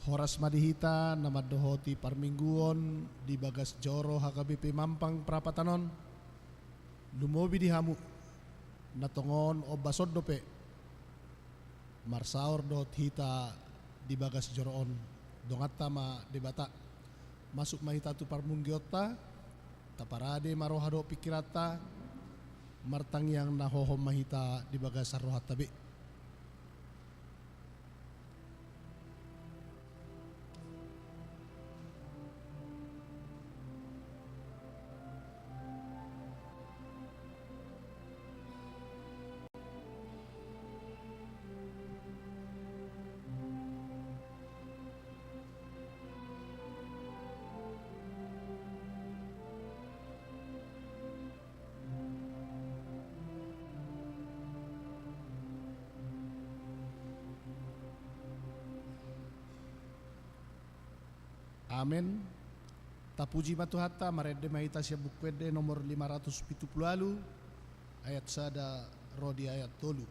Horas madihita na madohoti parmingguon di bagas joro HKBP Mampang Prapatanon. Lumobi di hamu natongon o basod dope. Marsaor dot hita di bagas joroon. Dongata ma debata. Masuk mahita tu parmunggiota. Taparade marohado pikirata. Martang yang nahohom mahita di bagas rohat tabi. Amin. Tapuji matuhata marede mahita siya bukwede nomor 570 ayat sada rodi ayat tolu.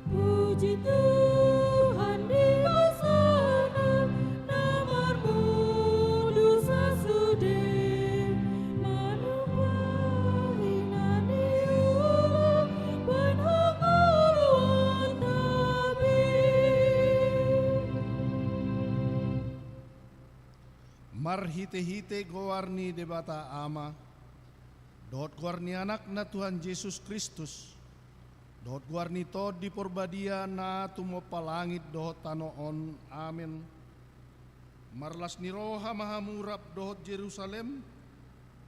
Puji Tuhan di sana, namarmu dosa sudi, manumpahi nani ulang, penghanguluan tabi. Marhite-hite gowarni debata ama. Dot gowarni anak na Tuhan Yesus Kristus. Dohot guarni to di porbadia na tumopalangit dohot tanoon. Amin. Marlas ni roha mahamurap dohot Jerusalem.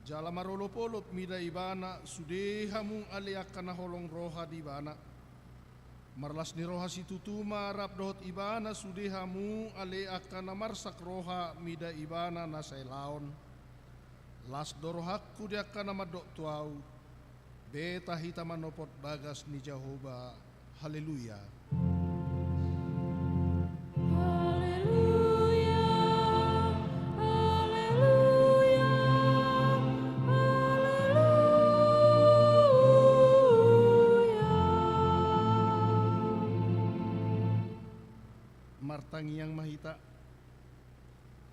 Jala marolopolop mida ibana sudehamung aliak kana holong roha di bana. Marlas ni roha situtuma rap dohot ibana sudehamu aliak kana marsak roha mida ibana na sailaon. Las dorohakku dia kana madok tuau. Beta hita manopot bagas ni Jehovah. Haleluya. Haleluya, haleluya, Martangi yang mahita.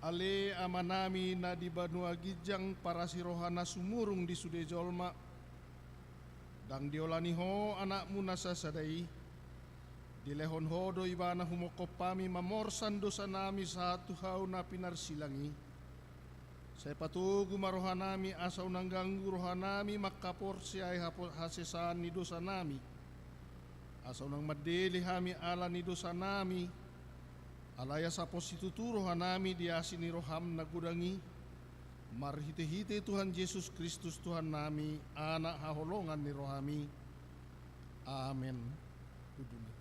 Ale amanami na di Banua Gijang para sirohana sumurung di sude jolma. Dang diolani ho anakmu nasa sadai. Dilehon ho do ibana humokopami mamorsan dosa nami satu hau na pinarsilangi. Saya patugu marohanami asau nangganggu rohanami makaporsi ay hasesan ni dosa nami. Asau nang madeli hami ala ni dosa nami. Alaya sa posituturo hanami diasini roham nagudangi. Marhite-hite Tuhan Yesus Kristus Tuhan nami, anak haholongan ni rohami. Amin. Uduni.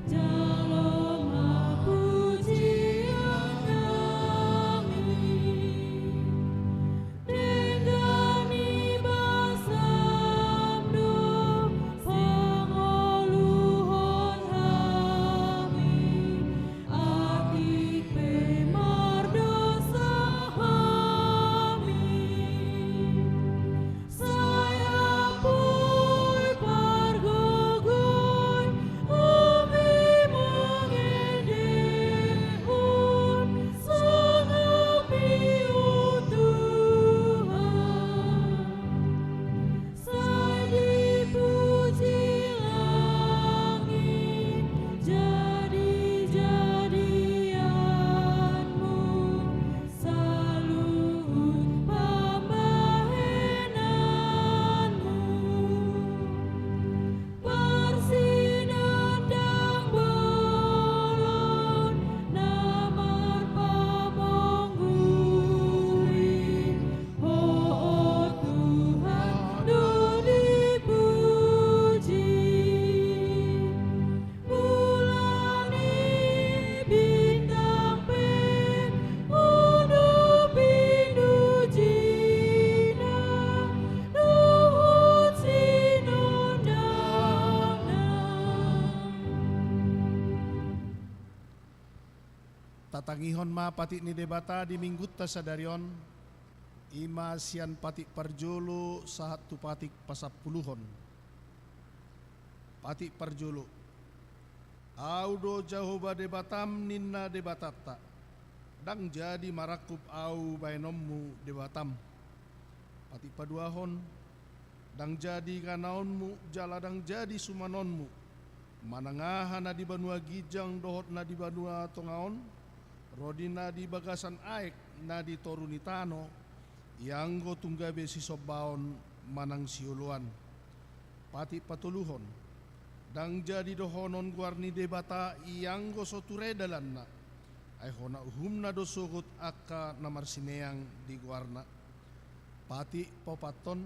Jaloma puji Tatangihon ma pati ni debata di minggut ta sadarion. Ima sian pati parjolo sahat tu patik pasapuluhon. Pati parjolo. Audo Jehovah debatam ninna debatata. Dang jadi marakup au bainommu debatam. Pati paduahon. Dang jadi kanaonmu jala dang jadi sumanonmu. Manangaha na di banua gijang dohot na di banua tongaon. Rodi na di bagasan aek na di torunitano. Yang go tunggabe si sobaon manang siuluan. Pati patuluhon. Dang jadi dohonon guarni debata yang go soturedalan na. Ay hona uhum na dosugut akka namarsineang di guarna. Pati popaton.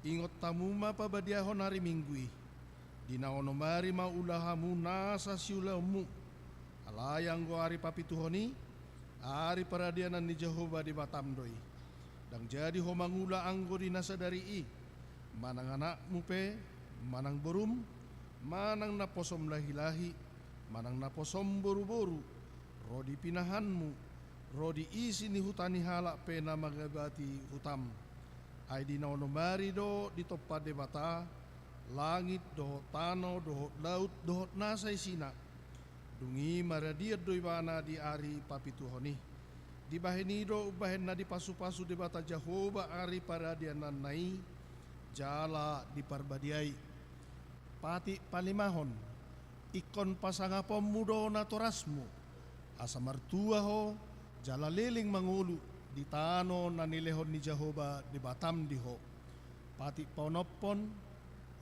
Ingot tamuma pabadiahon hari minggui. Dinaonomari maulahamu nasa siulamu. Alayang go hari papituhoni. Hari paradianan ni Jehovah di Batam doi. Dang jadi ho mangula anggo dinasa dari i. Manang anak mupe, manang borum, manang naposom lahi-lahi, manang naposom boru-boru. Rodi pinahanmu, rodi isi ni hutani halak pena magabati hutam. Ay dinaonomari do di topa debata, langit dohot tano, dohot laut, dohot nasa isina. Dungi maradiat doi bana di ari papituhoni. Di bahenido bahen na di pasu-pasu debata Jehovah ari paradianan nai jala di parbadiai. Pati palimahon ikon pasangapom mudo na torasmu. Asa martua ho jala liling mangulu di tano na nilehon ni Jehovah di Batam di ho. Pati paunopon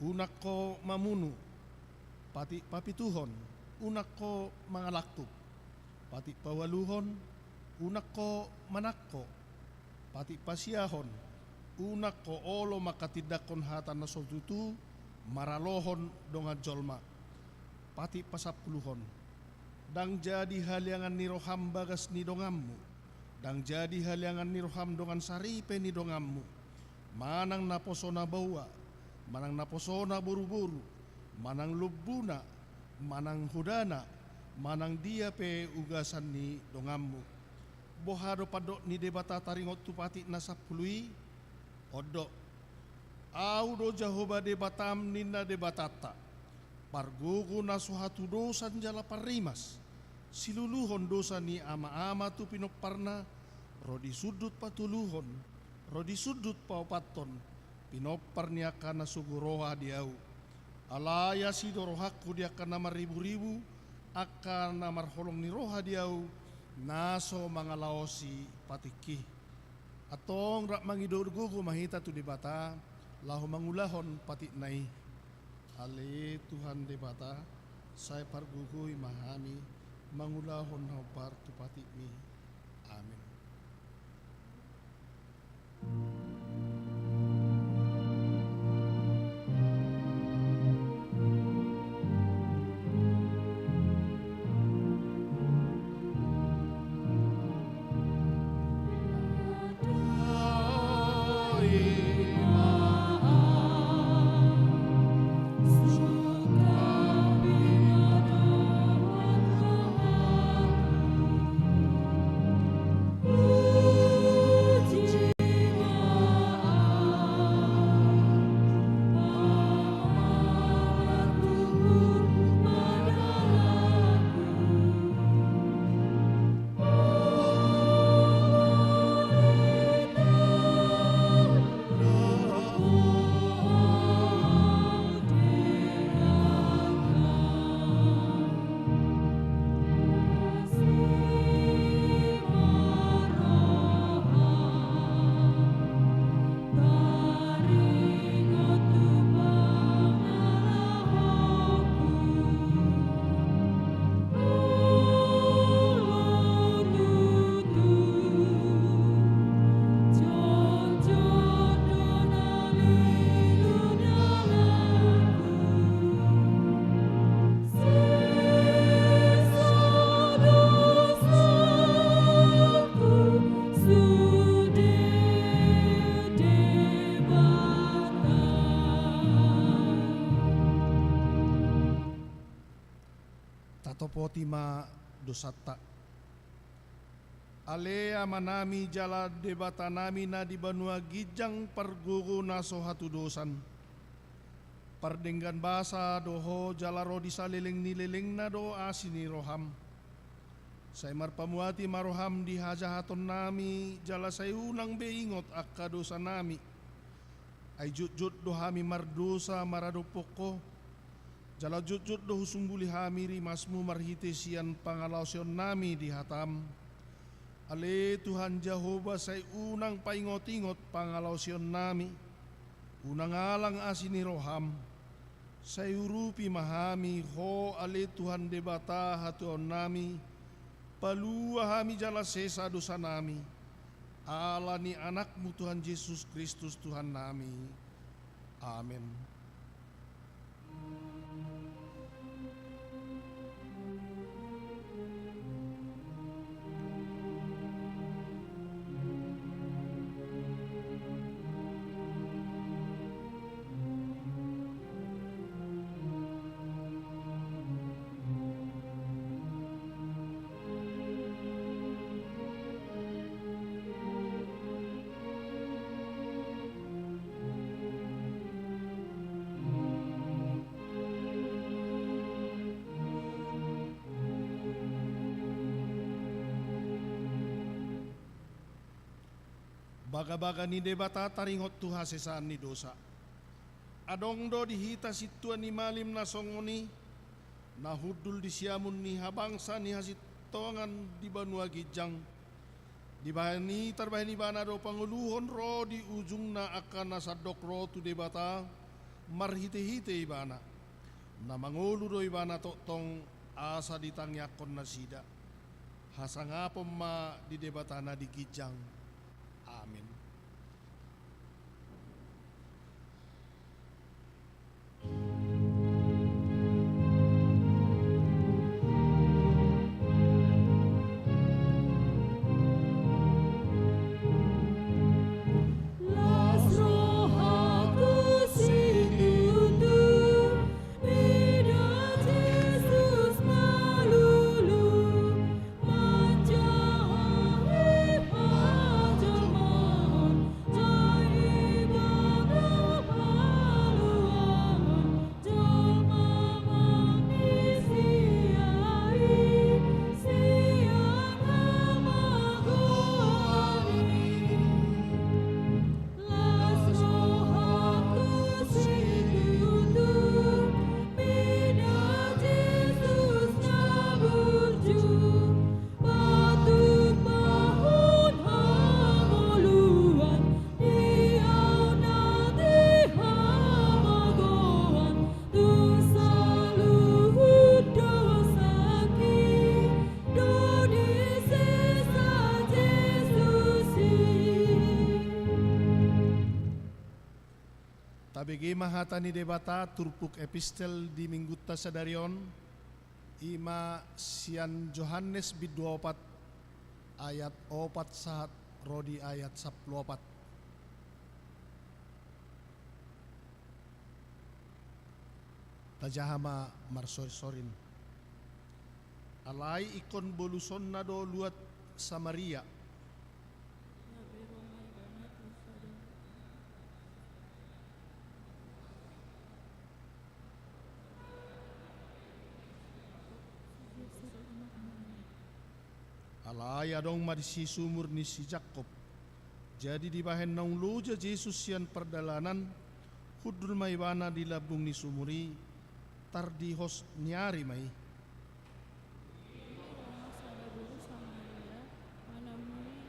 unak ko mamunu. Pati papituhon unak ko mangalaktup. Pati pawaluhon unak ko manakko. Pati pasiahon unak ko olo makatidakon hatan na sotutu maralohon donga jolma. Pati pasapuluhon dang jadi haliangan ni roham bagas ni dongammu. Dang jadi haliangan ni roham dongan saripe ni dongammu. Manang naposona bawa, manang naposona buru-buru, manang lubuna, manang hudana, manang dia pe ugasan ni dongammu. Bohado padok ni debata taringot tupati nasapului, odok. Audo Jehovah debatam ninna debatata. Pargogo na suhatu dosan jala parimas. Siluluhon dosa ni ama-ama tu pinoparna. Rodi sudut patuluhon. Rodi sudut paupaton. Pinopar niya ka na suguroha diau. Alaya si dorohaku dia ka na maribu-ribu. Aka na marholong ni roha diau. Naso mga laosi patiki. Atong rak mangidurgugo mahita tu debata. Lahu mangulahon pati nai. Ale Tuhan debata, saya pargugoy mahami, mangulahon haupar tu pati mi. Amin. Potima dosata Alea manami jala debata nami na di banua gijang pergugu naso hatu dosan. Pardenggan basa doho jala rodi saliling nililing na do asini roham. Say marpamuati maroham di hajahaton nami jala say unang beingot akka dosa nami. Ay jutjut do hami mardosa maradopoko. Jala jutjut do husungguli hami rimasmu marhite sian pangalausion nami di hatam. Ale Tuhan Jehovah say unang paingot-ingot pangalausion nami. Unang alang asini roham. Say urupi mahami ho ale Tuhan debata hatuon nami. Palua hami jala sesa dosa nami. Allah ni anakmu Tuhan Yesus Kristus Tuhan nami. Amin. Baga-baga ni debata taringot tu hasesaan ni dosa. Adong do dihita situan ni malim na songoni, nahudul di siamun ni habangsa ni hasitongan di banua gijang. Di bahani tarbahani bana do panguluhon ro di ujung na akan nasadok ro tu debata marhite-hite ibana. Na mangulu do ibana tong asa ditangyakon na sida. Hasangapom ma di debata na di gijang. Amin. Las rohaku sinutu, bida Jesus nalulu, manjahari pajaman, jai bangga paluan, jalma manisiai, siang hamagoani. Las rohaku sinutu, bida Jesus nabulju, batuk mahun hamoluan, diau nadi hamagoan, dosa luhut dosaki, dodi sisa Jesusi. Tabigi mahata ni debata turpuk epistel di minggutta sadarion ima sian Johannes bid 24 ayat 4 sahat rodi ayat 14. Tajahama marsorin. Alai ikon boluson na do luat Samaria. Alai adong marisi sumur ni si Jakob. Jadi di bahen naung loja Jesus sian perdalanan hudul maibana di labung ni sumuri tar di hos nyari mai. Sana dulu Samaria, mana mui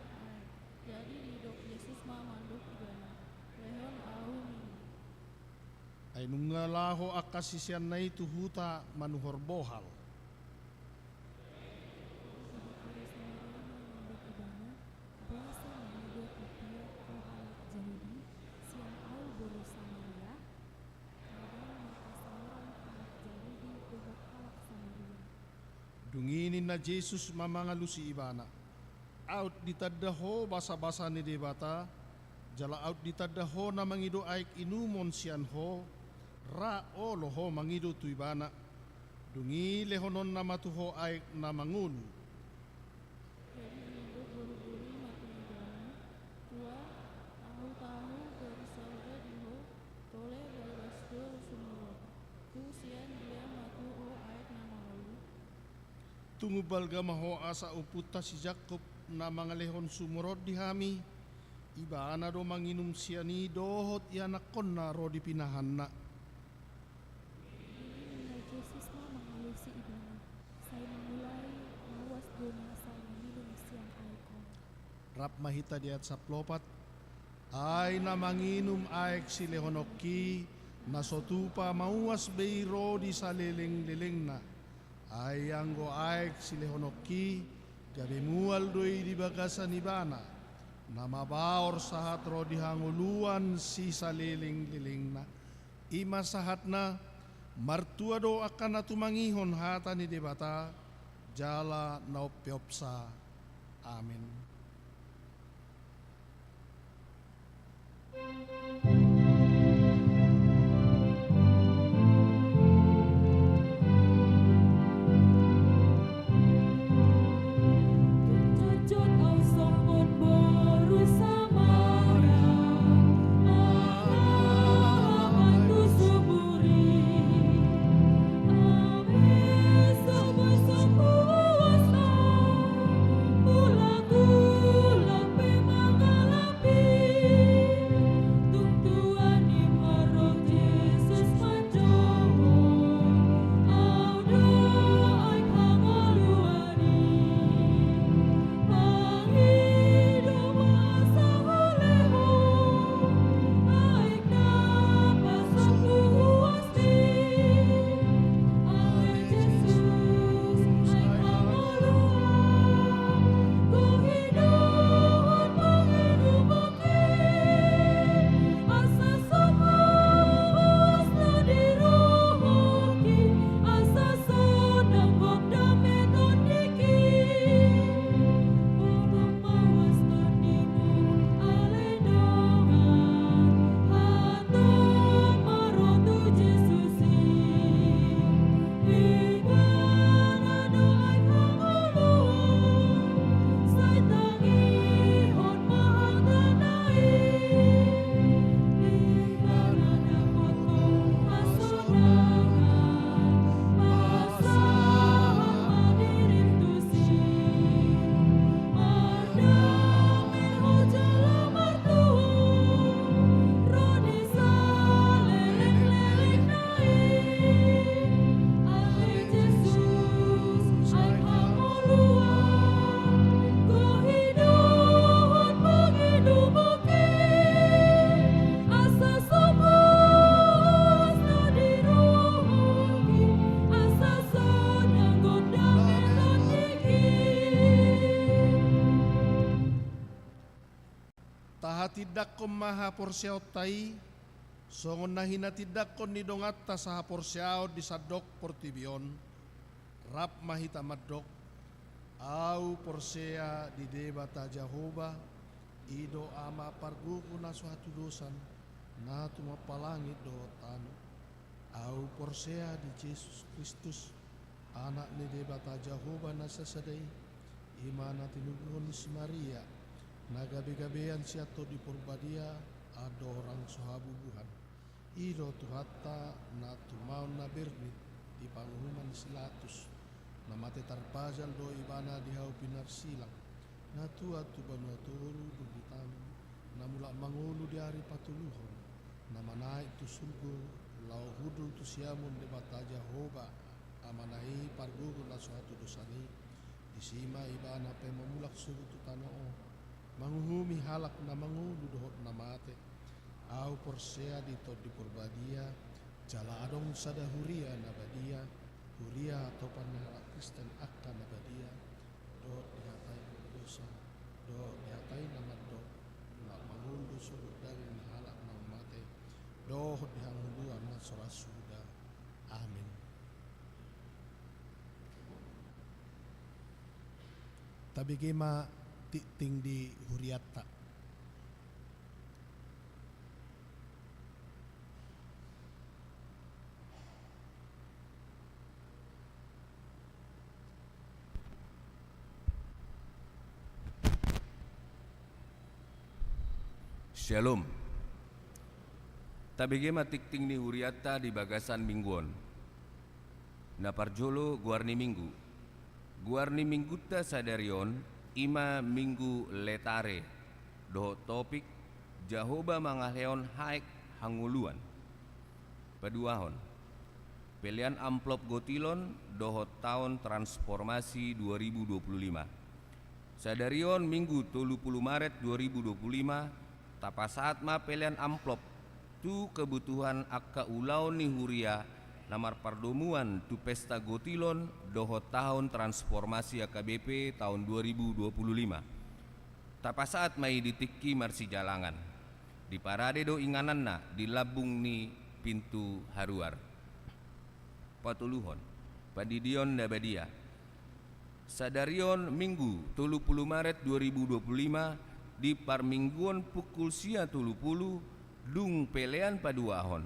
jadi hidup Yesus manduk igana, lehon ahumi. Ay nungalaho akasisian na itu huta manuhor bohal. Dunginin na Jesus mamangalu si ibana. Out ditadaho basa-basa ni debata. Jala out ditadaho na mangido aik inumon siyan ho. Ra o loho mangido tu ibana. Dungi lehonon na matuho aik na mangunu. Jadi hidup Tungubal gamaho asa uputa si Jacob na mga lehon sumurod di hami. Iba na do manginum siya ni dohot yanakon na ro di pinahan na. Nilai Jesus na mengalusi ibana. Saya memulai mawas dunia saya minum siang aikon. Rap mahita diat sa plopat. Ay na manginum aek si lehonoki na sotupa mauwas beiro di sa liling-liling na. Ay anggo aek si lehonoki gabi mual doi di bagasan ibana. Na mabaor sahat ro di hanguluan si sa liling-liling na. Ima sahat na martua do akan na tumangihon hata ni debata jala naopyopsa. Amin. Jujut au sombon boru samara. Bantu suburi. Ame soboy sopuasa. Pulaku lape mangalapi. Tuntuan ni marot Jesus manjoho. Audo ay hangoluani. Pangido masa huleho. Ay napasok luwasti. Ale Jesus ay hangoluan. Kuhiduan panghidupoke. Asa sumubos na diruhoki. Asa sonanggok dame tondiki. Podong mawas tondimu ale dongan. Hatong marotu Jesusi. Ibana doai hanguluan. Say tangihon mahal tanai. Ibana dapat hasonangan. Pasahan madirim tusi. Madame hojala martuon. Roni saleleng-leleng nai. Ale Jesus ay hanguluan. Kuhiduan panghidupoke. Asa sumubos na diruhoki. Asa sonanggok dame tondiki. Taha tidak ko maha porsyaw tay, songon na hinatidak ko ni dongat ta sa porsyaw di sadok portibion, rap mahita madok, au porsya di debata Jehovah, ido ama parguku na suatu dosan, na tumapalangit dotan, au porsya di Jesus Kristus, anak ni debata Jehovah na sasaday, imana tinubuhon si Maria, nagabi-gabian siya to di purbadia adorang sohabubuhan. Iro tuhata na tumaon na birnit di panghuman silatus na mate tarpazal do ibana dihaw pinarsilang na tuwa tubanu turu dugitan na mula mangulu di hari patuluhon na manai tu sulgo lau hudul tu siamun di bata Jehovah amanai pargugu na suatu dosani disima ibana pe memulak sugu tu tanoo manguhumi halak na mangulu dohot na mate au porsea dito di purbadia jala adong sada huria na badia huria topan na Kristen akka na badia do dihatai dosa do dihatai na maddo na mangulu sugu dari na halak na mate dohot dihanguluan na sorasuda. Amin. Tabigima ting di huriata. Shalom. Tabige matikting ni huriata di bagasan mingguon. Na parjolo guarni minggu. Guarni minggutta sadarion ima minggu letare doho topik Jahoba mangaleon haek hanguluan. Paduahon pilihan amplop gotilon doho tahun transformasi 2025. Sadarion minggu 30 Maret 2025 tapasaat ma pilihan amplop tu kebutuhan akka ulau ni huria namar pardomuan tu pesta gotilon doho tahun transformasi AKBP tahun 2025. Tapasaat mai ditikki marsi jalangan di parade do ingananna di labung ni pintu haruar. Patuluhon padidion dabadia sadarion minggu 30 Maret 2025 di parmingguan pukul sia 30 dung pelean paduahon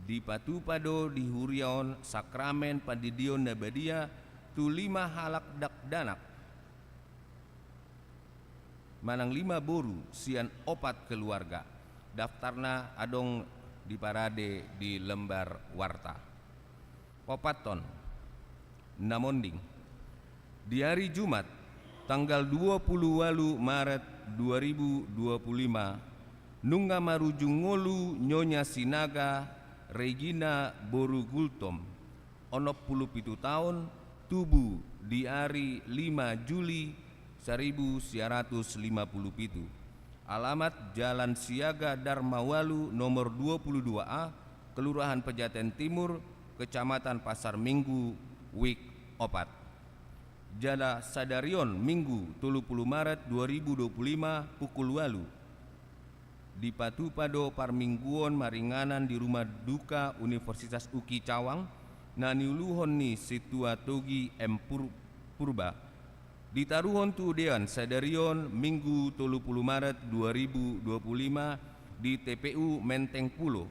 di patu pado di huriaon sakramen padidion dabadia tu 5 halak dak danak manang 5 boru sian 4 keluarga. Daftarna adong di parade di lembar warta. Popaton namonding di hari Jumat tanggal 28 Maret 2025 nungga marujung ngolu Nyonya Sinaga Regina Boru Gultom onop 17 tahun tubuh di hari 5 Juli 1957. Alamat Jalan Siaga Darmawalu nomor 22A, Kelurahan Pejaten Timur, Kecamatan Pasar Minggu, Wik Opat. Jada sadarion Minggu 30 Maret 2025 pukul 8 di Patupado Parmingguon Maringanan di Rumah Duka Universitas Uki Cawang naniuluhon ni Situa Togi M. Purba ditaruhon tu dean sadarion Minggu 30 Maret 2025 di TPU Menteng Pulo.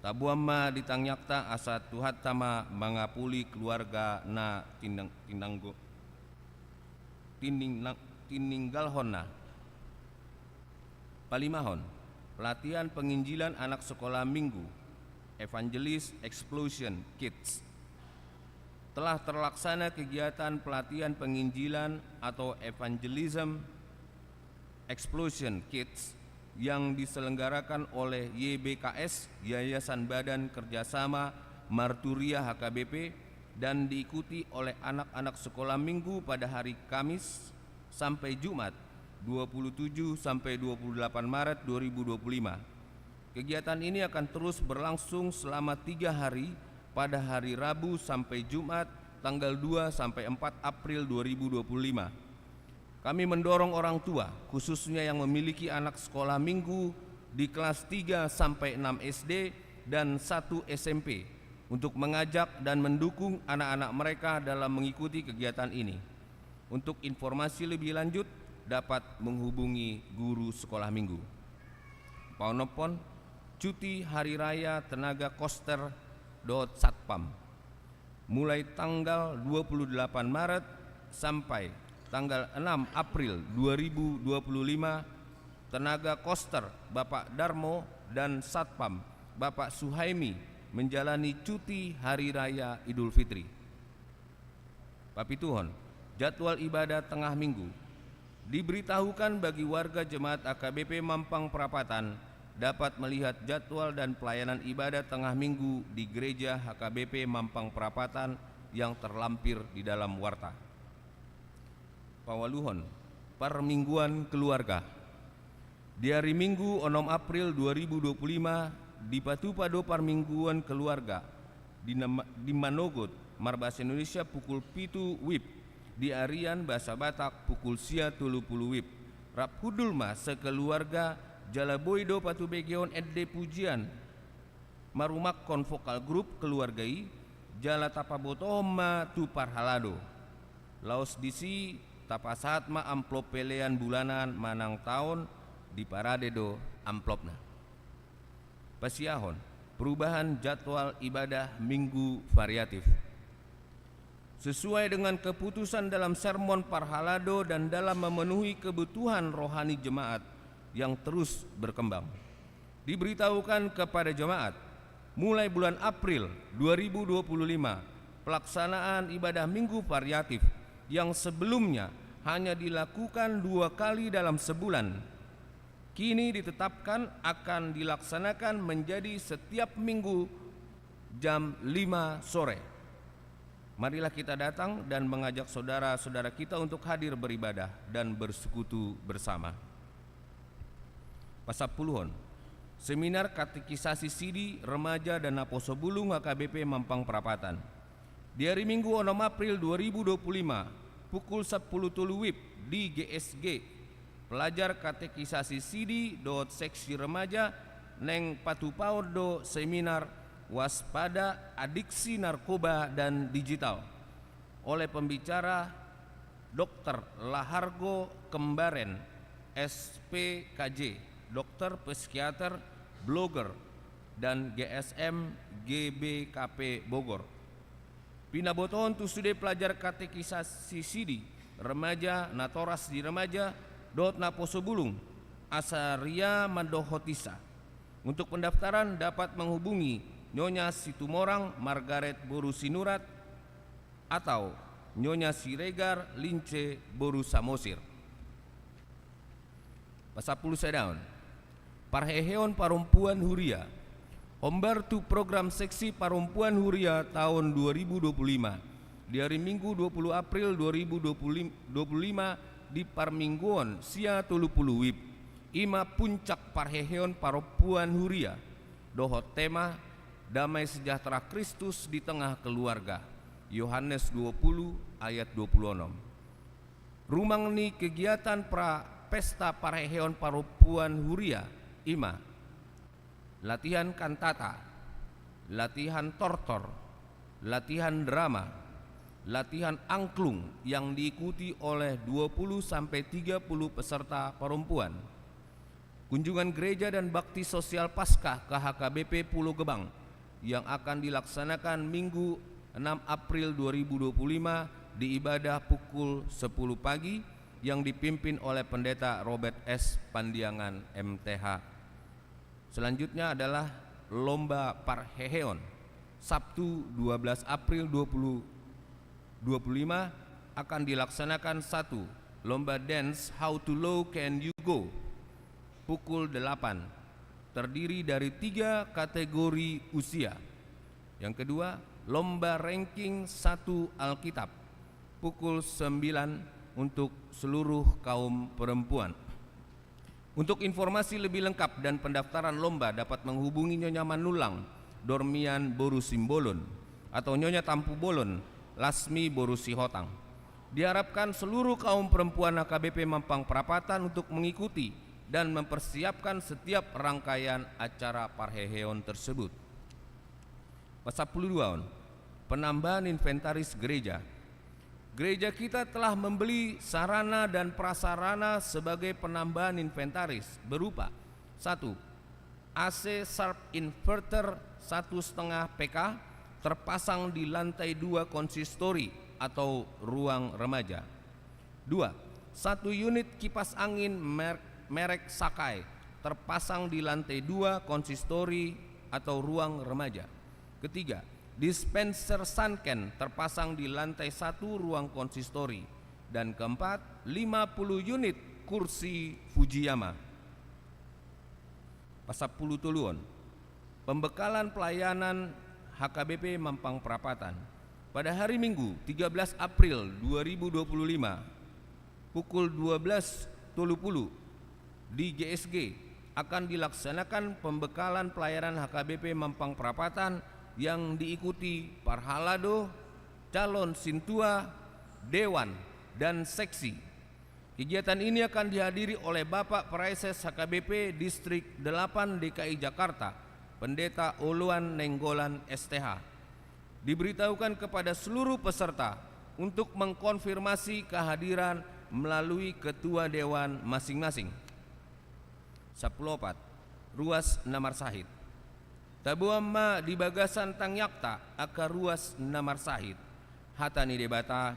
Tabuamma ditangyakta asa tuhat tama mangapuli keluarga na tininggalhonna. Palimahon pelatihan penginjilan anak sekolah minggu Evangelis Explosion Kids. Telah terlaksana kegiatan pelatihan penginjilan atau Evangelism Explosion Kids yang diselenggarakan oleh YBKS Yayasan Badan Kerjasama Marturia HKBP dan diikuti oleh anak-anak sekolah minggu pada hari Kamis sampai Jumat 27 sampai 28 Maret 2025. Kegiatan ini akan terus berlangsung selama 3 hari pada hari Rabu sampai Jumat tanggal 2 sampai 4 April 2025. Kami mendorong orang tua khususnya yang memiliki anak sekolah minggu di kelas 3 sampai 6 SD dan 1 SMP untuk mengajak dan mendukung anak-anak mereka dalam mengikuti kegiatan ini. Untuk informasi lebih lanjut dapat menghubungi guru sekolah minggu. Paunopon cuti hari raya tenaga koster Satpam mulai tanggal 28 Maret sampai tanggal 6 April 2025 tenaga koster Bapak Darmo dan Satpam Bapak Suhaimi menjalani cuti hari raya Idul Fitri. Papituhon jadwal ibadah tengah minggu diberitahukan bagi warga jemaat AKBP Mampang Perapatan dapat melihat jadwal dan pelayanan ibadah tengah minggu di gereja HKBP Mampang Perapatan yang terlampir di dalam warta. Pawaluhon Permingguan Keluarga di hari Minggu 6 April 2025 di Patupado Permingguan Keluarga di Manogot Marbahasa Indonesia pukul 7 WIB di Arian Bahasa Batak pukul sia 30 WIB. Rap hudulma sekeluarga Jala Boydo Patu Begeon Ede Pujian Marumak Konvokal Grup Keluargai Jala Tapabotoma Tu Parhalado Laos disi tapasat ma amplop pelean bulanan manang tahun di parade do amplopna. Pasiahon perubahan jadwal ibadah minggu variatif sesuai dengan keputusan dalam sermon Parhalado dan dalam memenuhi kebutuhan rohani jemaat yang terus berkembang. Diberitahukan kepada jemaat mulai bulan April 2025 pelaksanaan ibadah minggu variatif yang sebelumnya hanya dilakukan 2 kali dalam sebulan, kini ditetapkan akan dilaksanakan menjadi setiap minggu jam 5 sore. Marilah kita datang dan mengajak saudara-saudara kita untuk hadir beribadah dan bersekutu bersama. Pasapuluhon, Seminar Katekisasi Sidi Remaja dan Naposobulung HKBP Mampang Perapatan. Di hari Minggu 6 April 2025 pukul 10.30 WIB di GSG pelajar Katekisasi Sidi dot seksi remaja neng Patupau do seminar waspada adiksi narkoba dan digital oleh pembicara Dr. Lahargo Kembaren, SPKJ, dokter psikiater, blogger, dan GSM GBKP Bogor. Pinabotohon tu sude pelajar katekisasi Sidi remaja natoras di remaja dot Naposobulung asaria mandohotisa. Untuk pendaftaran dapat menghubungi Nyonya Situmorang Margaret Boru Sinurat atau Nyonya Siregar Lince Boru Samosir. Pasapuluh sedaun Parheheon Parempuan Huria Ombar tu program seksi Parempuan Huria tahun 2025 di hari Minggu 20 April 2025 di Parmingguon sia 30 WIB ima puncak Parheheon Parempuan Huria dohot tema Damai Sejahtera Kristus di Tengah Keluarga, Yohanes 20 ayat 26. Rumang ni kegiatan pesta Parheheon Parempuan Huria ima latihan kantata, latihan tortor, latihan drama, latihan angklung yang diikuti oleh 20-30 peserta perempuan. Kunjungan gereja dan bakti sosial Paskah ke HKBP Pulau Gebang yang akan dilaksanakan Minggu 6 April 2025 di ibadah pukul 10 pagi yang dipimpin oleh Pendeta Robert S. Pandiangan MTH. Selanjutnya adalah Lomba Parheheon Sabtu 12 April 2025 akan dilaksanakan 1. Lomba Dance How to Low Can You Go pukul 8 terdiri dari 3 kategori usia. Yang kedua, lomba ranking 1 Alkitab pukul 9 untuk seluruh kaum perempuan. Untuk informasi lebih lengkap dan pendaftaran lomba dapat menghubungi Nyonya Manulang Dormian Boru Simbolon atau Nyonya Tampu Bolon Lasmi Boru Sihotang. Diharapkan seluruh kaum perempuan HKBP Mampang Perapatan untuk mengikuti dan mempersiapkan setiap rangkaian acara Parheheon tersebut. Pasapuluh penambahan inventaris gereja. Gereja kita telah membeli sarana dan prasarana sebagai penambahan inventaris berupa 1. AC Sharp Inverter 1,5 PK terpasang di lantai 2 konsistori atau ruang remaja. 2. 1 unit kipas angin merek Sakai terpasang di lantai 2 konsistori atau ruang remaja. Ketiga, dispenser Sanken terpasang di lantai 1 ruang konsistori. Dan keempat, 50 unit kursi Fujiyama. Pasapuluh tuluon, pembekalan pelayanan HKBP Mampang Perapatan. Pada hari Minggu 13 April 2025 pukul 12.30 di GSG akan dilaksanakan pembekalan pelayanan HKBP Mampang Perapatan yang diikuti Parhalado, calon sintua, dewan, dan seksi. Kegiatan ini akan dihadiri oleh Bapak Praises HKBP Distrik 8 DKI Jakarta, Pendeta Oluan Nenggolan STH. Diberitahukan kepada seluruh peserta untuk mengkonfirmasi kehadiran melalui ketua dewan masing-masing. 10 Ruas Namar Sahid Tabuamma di bagasan tangyakta aka ruas Namar Sahid hatani debata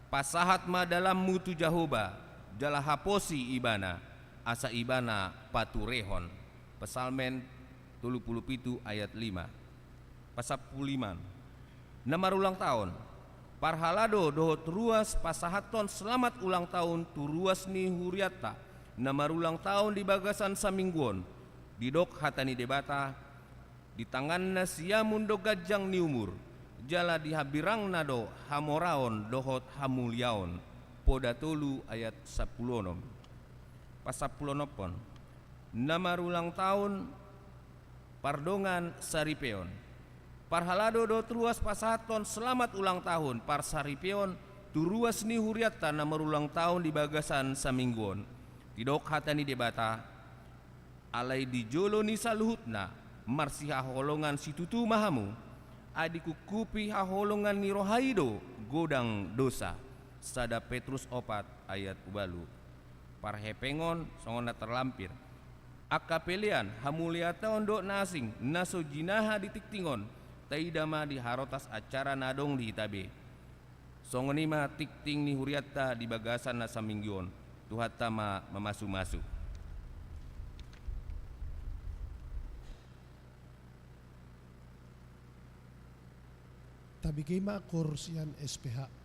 pasahat ma dalam mutu Jahoba jalahaposi ibana asa ibana paturehon Pesalmen 37 ayat 5. Pasapuliman Namar ulang tahun Parhalado dohot ruas pasahaton selamat ulang tahun tu ruas ni huriata nama ulang tahun di bagasan samingguon didok hatani debata di tangan siamun do gajang ni umur jala di habirang nado hamoraon dohot hamuliaon poda tolu ayat 10 pasapulonopon nama ulang tahun pardongan saripeon parhalado do truas pasaton selamat ulang tahun par saripeon tu ruas ni huriata nama ulang tahun di bagasan samingguon tidok hatani debata alai di jolo ni saluhutna marsi haholongan situtu mahamu adiku kupi haholongan ni rohaido godang dosa sada Petrus 4 ayat ubalu parhepengon songona terlampir akapelian hamuliata ondok nasing naso jinaha ditiktingon taidama di harotas acara nadong di hitabe songonima tikting ni huriata di bagasan na saminggion tuhatama memasu-masu. Tabigima kursian SPH.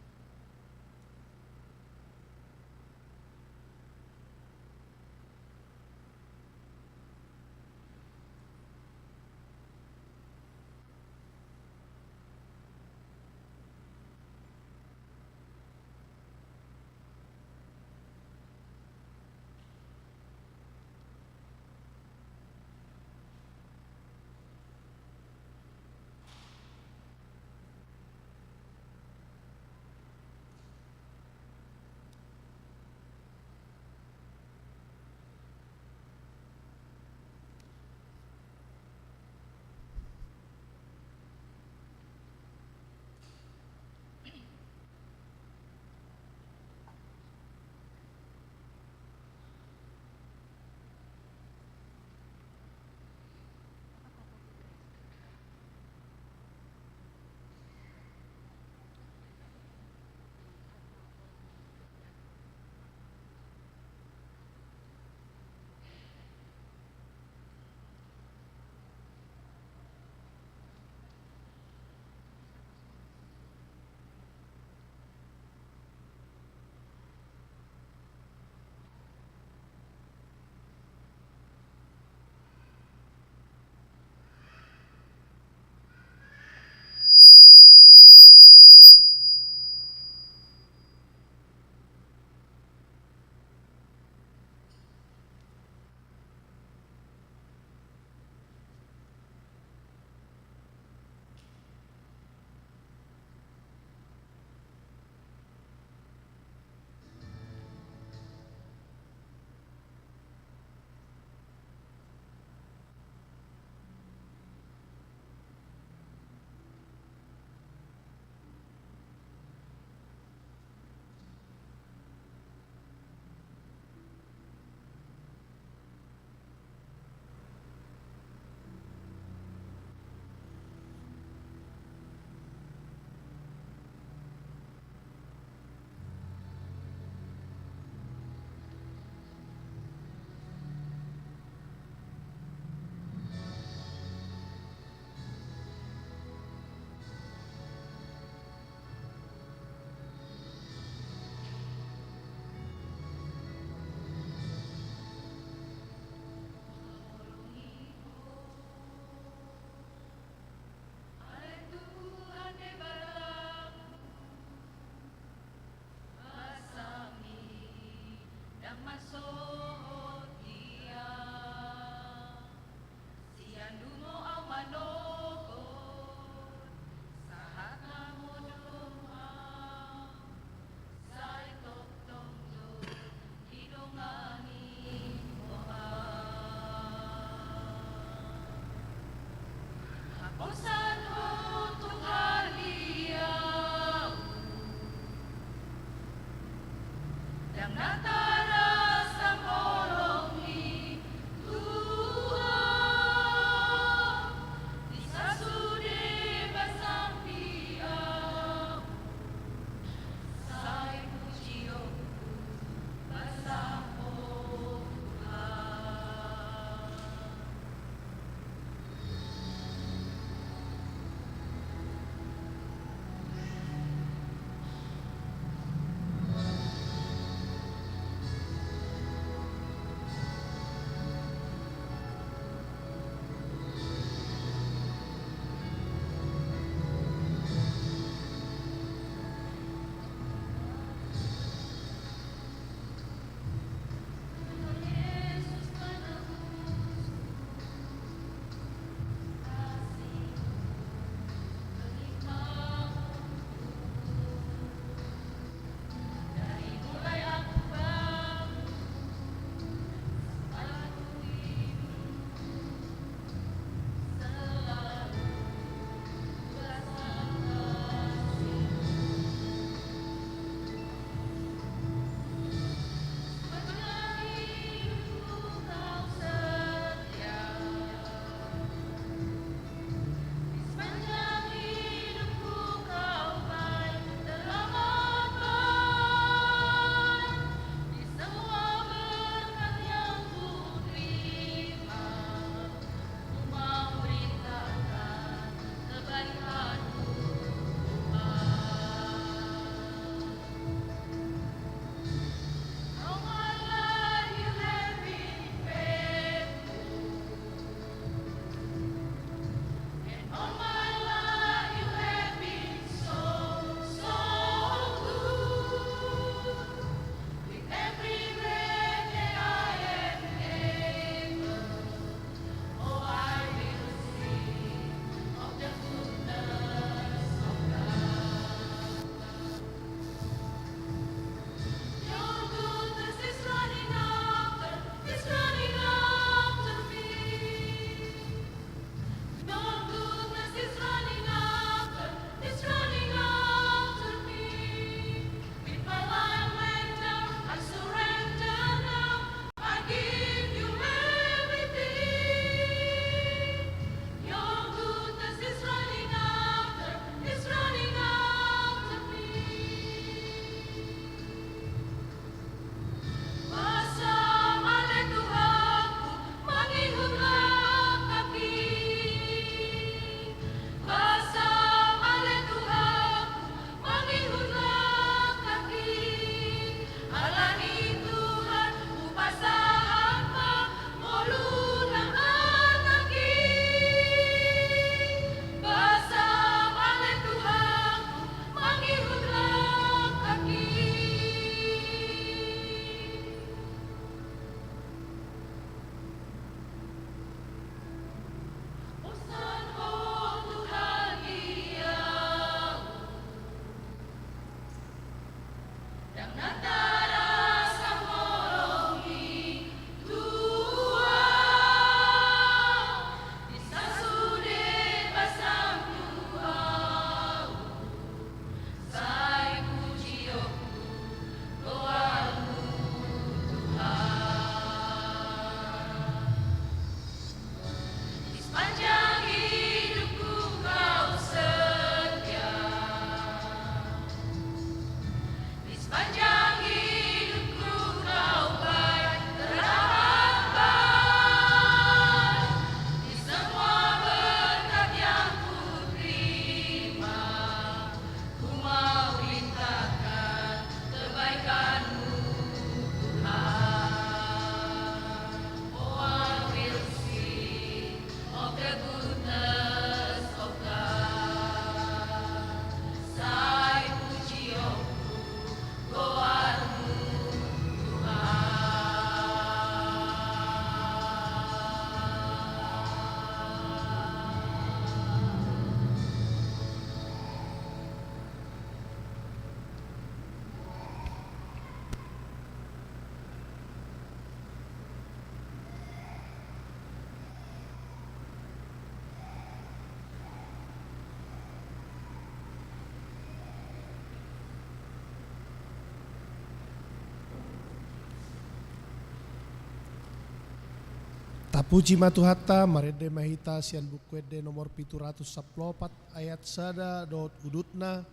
Tapuji matuhatta marede mahita sian bukwede nomor 714 ayat sada dot udutna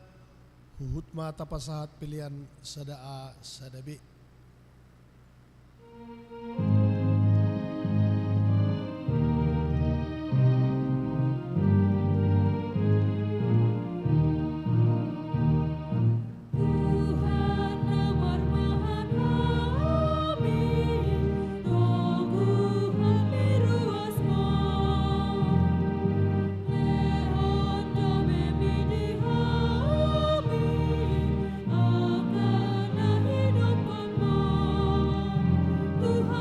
huhutma tapasahat pilihan sada A sada B. Tuhan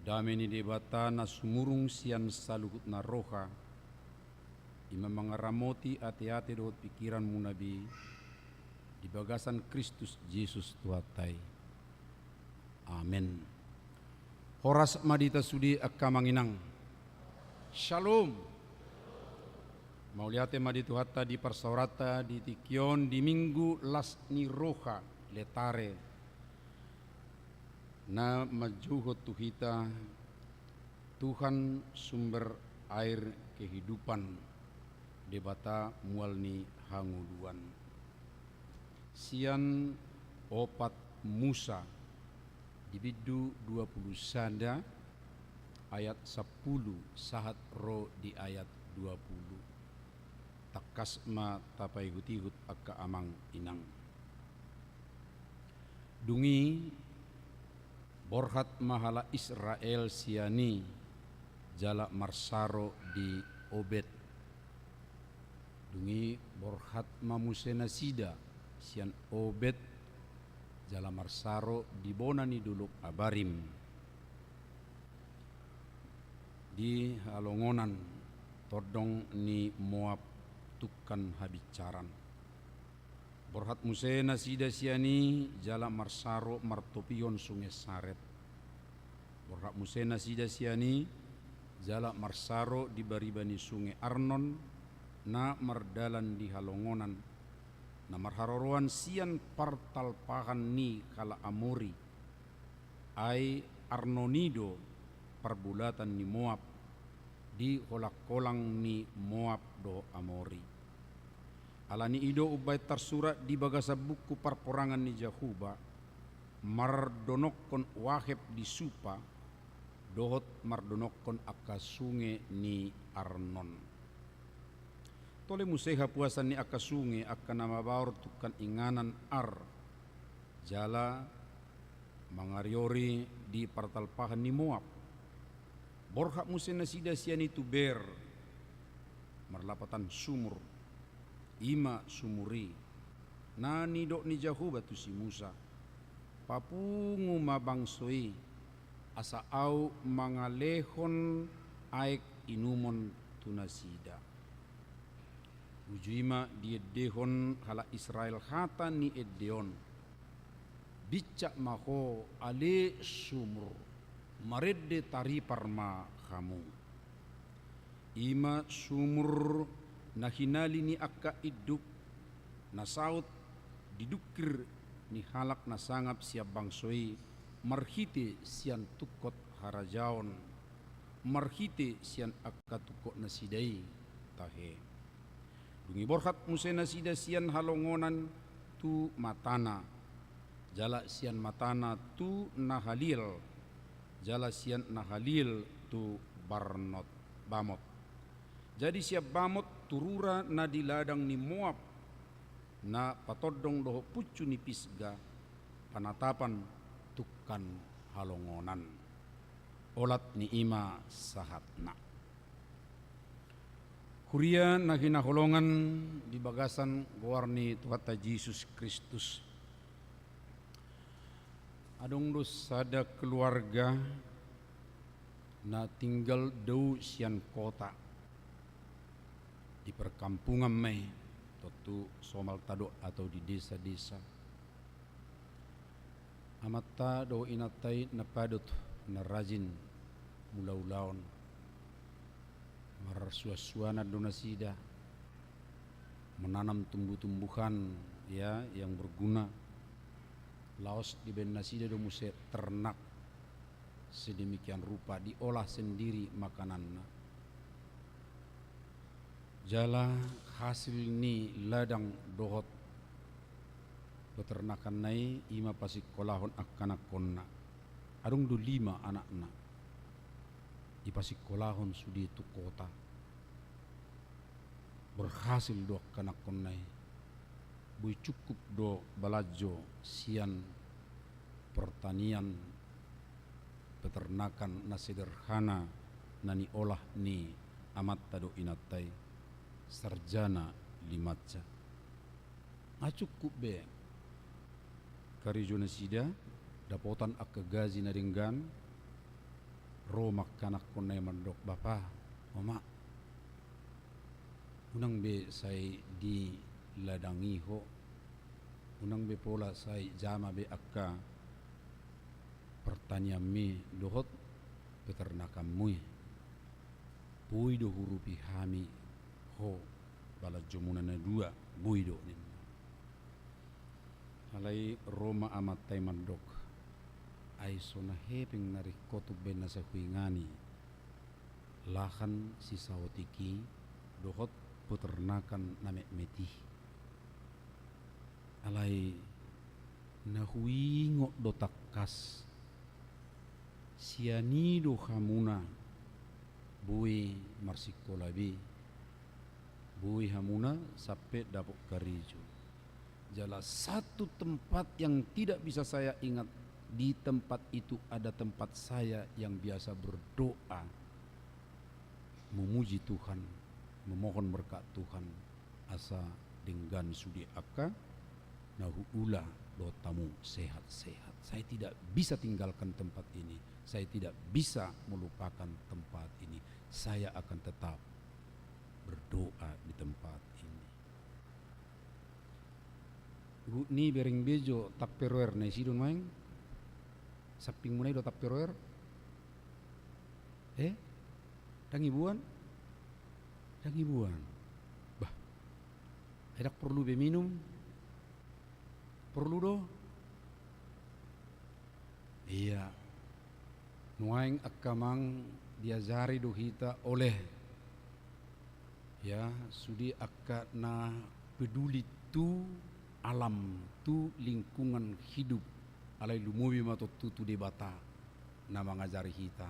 dameni debata na sumurung sian saluhut na roha, ima mangaramoti ate-ate dohot pikiran munabi, di bagasan Kristus Yesus Tuhatai. Amin. Horas madita sudi akka manginang. Shalom. Mauliate maditu hatta di persaurata di tikion di minggu las ni roha letare na majuhot tuhita Tuhan sumber air kehidupan debata mualni hanguluan sian opat Musa di bidu 20 sada ayat 10 sahat ro di ayat 20 takasma tapai hutihut akka amang inang dungi borhat mahala Israel siani jala marsaro di Obed dungi borhat mamusena sida sian Obed jala marsaro di bonani duluk abarim di halongonan todong ni Moab tukan habicaran borhat musena sida siani jala marsaro martopion sungai saret borhat musena sida siani jala marsaro di baribani sungai Arnon na mardalan di halongonan na marharoruan sian partalpahan ni kala Amori ai Arnonido perbulatan ni Moab di kolak-kolang ni Moab do Amori. Alani ido ubay tersurat di bagasa buku perporangan ni Jahuba mardonokon waheb di Supa dohot mardonokon akka sunge ni Arnon. Tole museha puasan ni akka sunge akka nama baur tukan inganan Ar jala mangariori di partalpahan ni Moab. Borhak musena sida siani tuber marlapatan sumur ima sumuri nani dok ni Jahuba tu si Musa papungu mabangsoi asa au mangalehon aik inumon tunasida ujuima di edehon hala Israel hata ni edeon bicak maho ale sumur maredde tari parma kamu ima sumur na hinali ni akka iduk na saut didukir ni halak na sangap siap bangsoi marhite sian tukot harajaon marhite sian akka tukot na sidai tahe dungi borhat musena sida sian halongonan tu matana jala sian matana tu nahalil jala sian nahalil tu Barnot Bamot. Jadi siap Bamot turura na di ladang ni Moab na patodong doho pucu ni Pisga panatapan tukan halongonan olat ni ima sahatna. Kuria na hinaholongan di bagasan goarni Tuhata Yesus Kristus. Adong dos sada keluarga na tinggal dau sian kota di perkampungan mai totu somal tado atau di desa-desa amata do inatai na padot na rajin mulaulaon marsuasuana donasida menanam tumbuh-tumbuhan ya yang berguna laos di benasida do muse ternak sedemikian rupa diolah sendiri makanannya jala hasil ni ladang dohot peternakan nai ima pasik kolahon akanak konna adung do 5 anakna di pasik kolahon sudi tu kota berhasil do akanak konnai bui cukup do balajo sian pertanian peternakan na sederhana nani olah ni amat tado inatai sarjana limatja cukup be kari jona sida dapotan akka gaji na denggan romak kanak konai mandok bapa mama unang be sai di ladangi ho unang be pola sai jama be akka pertanyaan me dohot peternakan mui bui do hurupi hami ho bala jomunana dua bui do nin alai Roma amat tai mandok ai sona heping narik kotu bena sa huingani lahan si sawotiki dohot peternakan name meti alai nahuingo do takkas sianido hamuna bui marsikolabi bui hamuna sampai dapuk karijo jala satu tempat yang tidak bisa saya ingat di tempat itu ada tempat saya yang biasa berdoa memuji Tuhan memohon berkat Tuhan asa dengan sudi akka nahu ula dotamu sehat-sehat saya tidak bisa tinggalkan tempat ini saya tidak bisa melupakan tempat ini saya akan tetap berdoa di tempat ini ni bering bejo tapperwer na sidon maeng saping munay do tapperwer dangibuan bah edak perlu be minum perlu do iya nuaing akamang diajari do hita oleh ya sudi akka na peduli tu alam tu lingkungan hidup alai lumuwi mato tu debata na mengajari hita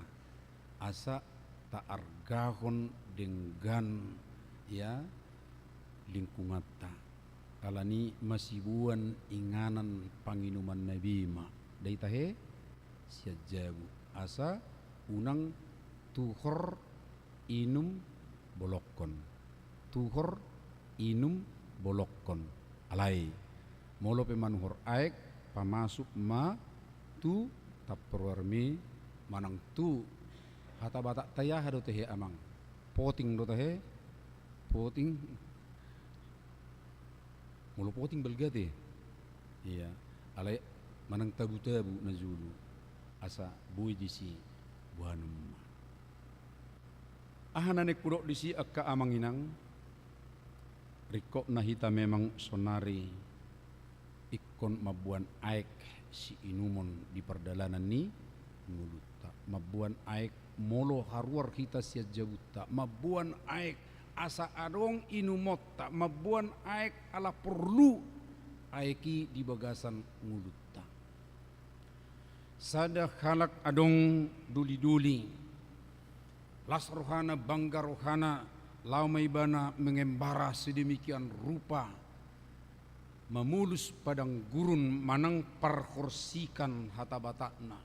asa ta argahon dengan ya lingkungan ta kalani masibuan inganan panginuman nabi ma dai tahe siajabu asa unang tuhor inum bolokon tuhor inum bolokon alai molo pe manuhor aek pamasuk ma tu tapperwarmi manang tu hata batak tayah do tehe amang poting do tehe poting molo poting belgate iya alai manang tabu-tabu na zulu asa bui disi buanum ahanane kudok disi akka amanginang rikok nahita memang sonari ikon mabuan aek si inumon di perdalanan ni nguluta mabuan aek molo haruar kita sia jabuta mabuan aek asa adong inumota mabuan aek ala perlu aeki di bagasan nguluta sada halak adong duli-duli las rohana bangga rohana lau maibana mengembara sedemikian rupa memulus padang gurun manang parhorsikan hata batakna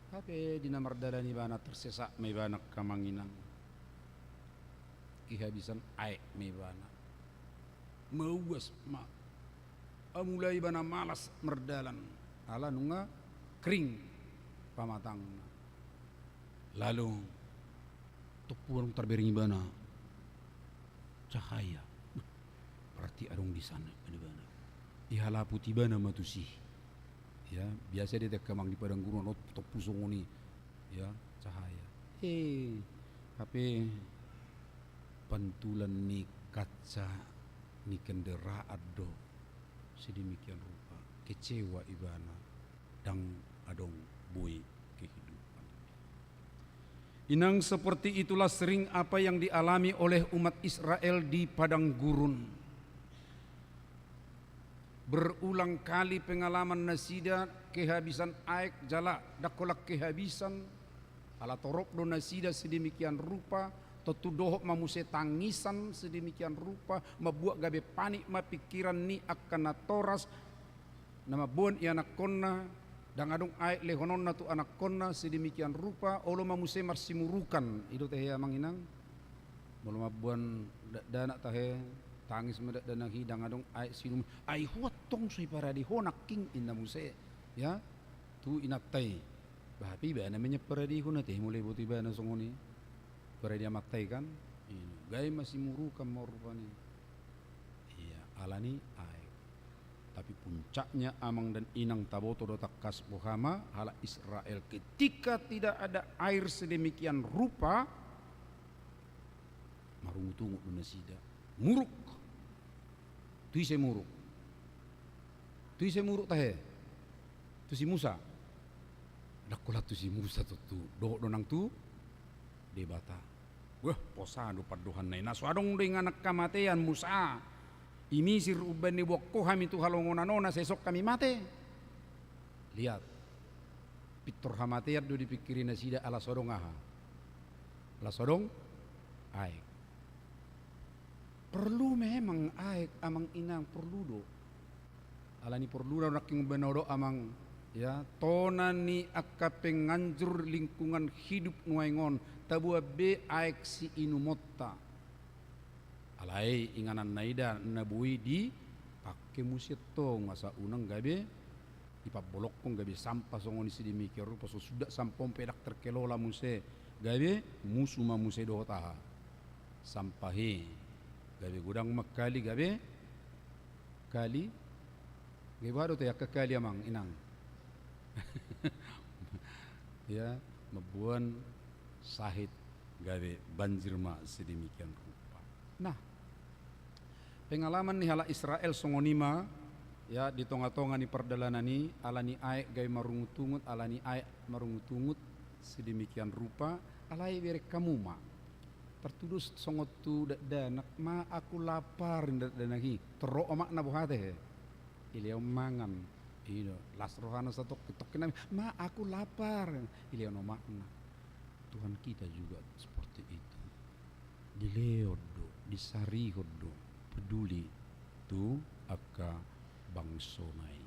tapi di namar dalani bana tersesak maibana kamanginang kehabisan aek maibana mauas ma amulai bana malas merdalan ala nunga kering pamatang lalu tupuan terbering bana cahaya berarti adong di sana ada bana ihala putih bana matusi ya biasa dia kemang di padang gurun tok pusongoni ya cahaya tapi pantulan ni kaca ni kendaraan do sedemikian rupa kecewa ibana dang adong bui kehidupan. Inang seperti itulah sering apa yang dialami oleh umat Israel di padang gurun. Berulang kali pengalaman nasida kehabisan aek jala dakolak kehabisan ala torok do nasida sedemikian rupa totu dohok mamuse tangisan sedemikian rupa mabuat gabe panik mapikiran ni akan natoras nama buan ianak konna dan adung aek lehonon na tu anak konna sedemikian rupa olo mamuse marsimurukan itu teh amang inang belum mabuan dana tahe tangis medak dana hidang adung aek sinum ai huat tong sui para di honak king inna muse ya tu inatai Bapi ba namanya peradi ko na te mulai buti ba na songoni. Peradi amatay kan. Gay masih murukan morupani. Iya, alani ay. Tapi puncaknya amang dan inang taboto do takkas bohama hala Israel ketika tidak ada air sedemikian rupa marungu-tungu dunasida. Muruk. Tuise muruk. Tuise muruk tahe. Tu si Musa. Dakulah tu si Musa tu do donang tu debata. Wah, posado paduhan nai naswadong dengan kematian Musa. Imisir uban ni wokko kami tu halongonanona sesok kami mate. Lihat. Pitor hamatiat do dipikirin nasida ala sodong aha. Ala sodong aek. Perlu memang aek amang inang perlu do. Ala ni perlu do naking benodo amang ya tonan ni akka penganjur lingkungan hidup nuaingon tabua be aek si inumotta. Alai inganan naida nabui di pakai musit to masa unang gabe ipabolok kong gabe sampah songon isi dimikir rupa so sudah sampom pedak terkelola muse gabe musuma muse do taha sampahi gabe gudang makali gabe kali gabe baru te kali amang inang ya mabuan sahid gabe banjir ma sedemikian rupa. Nah, pengalaman ni hala Israel songonima ya di tonga-tonga ni perdalanan ni alani aek gay marungutungut alani aek marungutungut sedemikian rupa alai bere kamuma tertudus songot tu danak ma aku lapar danaki tero omak na buhate ilio mangan ino las rohana satu ketok kenami ma aku lapar ilio no makna Tuhan kita juga seperti itu dileodo disari hodo peduli tu akka bangsonai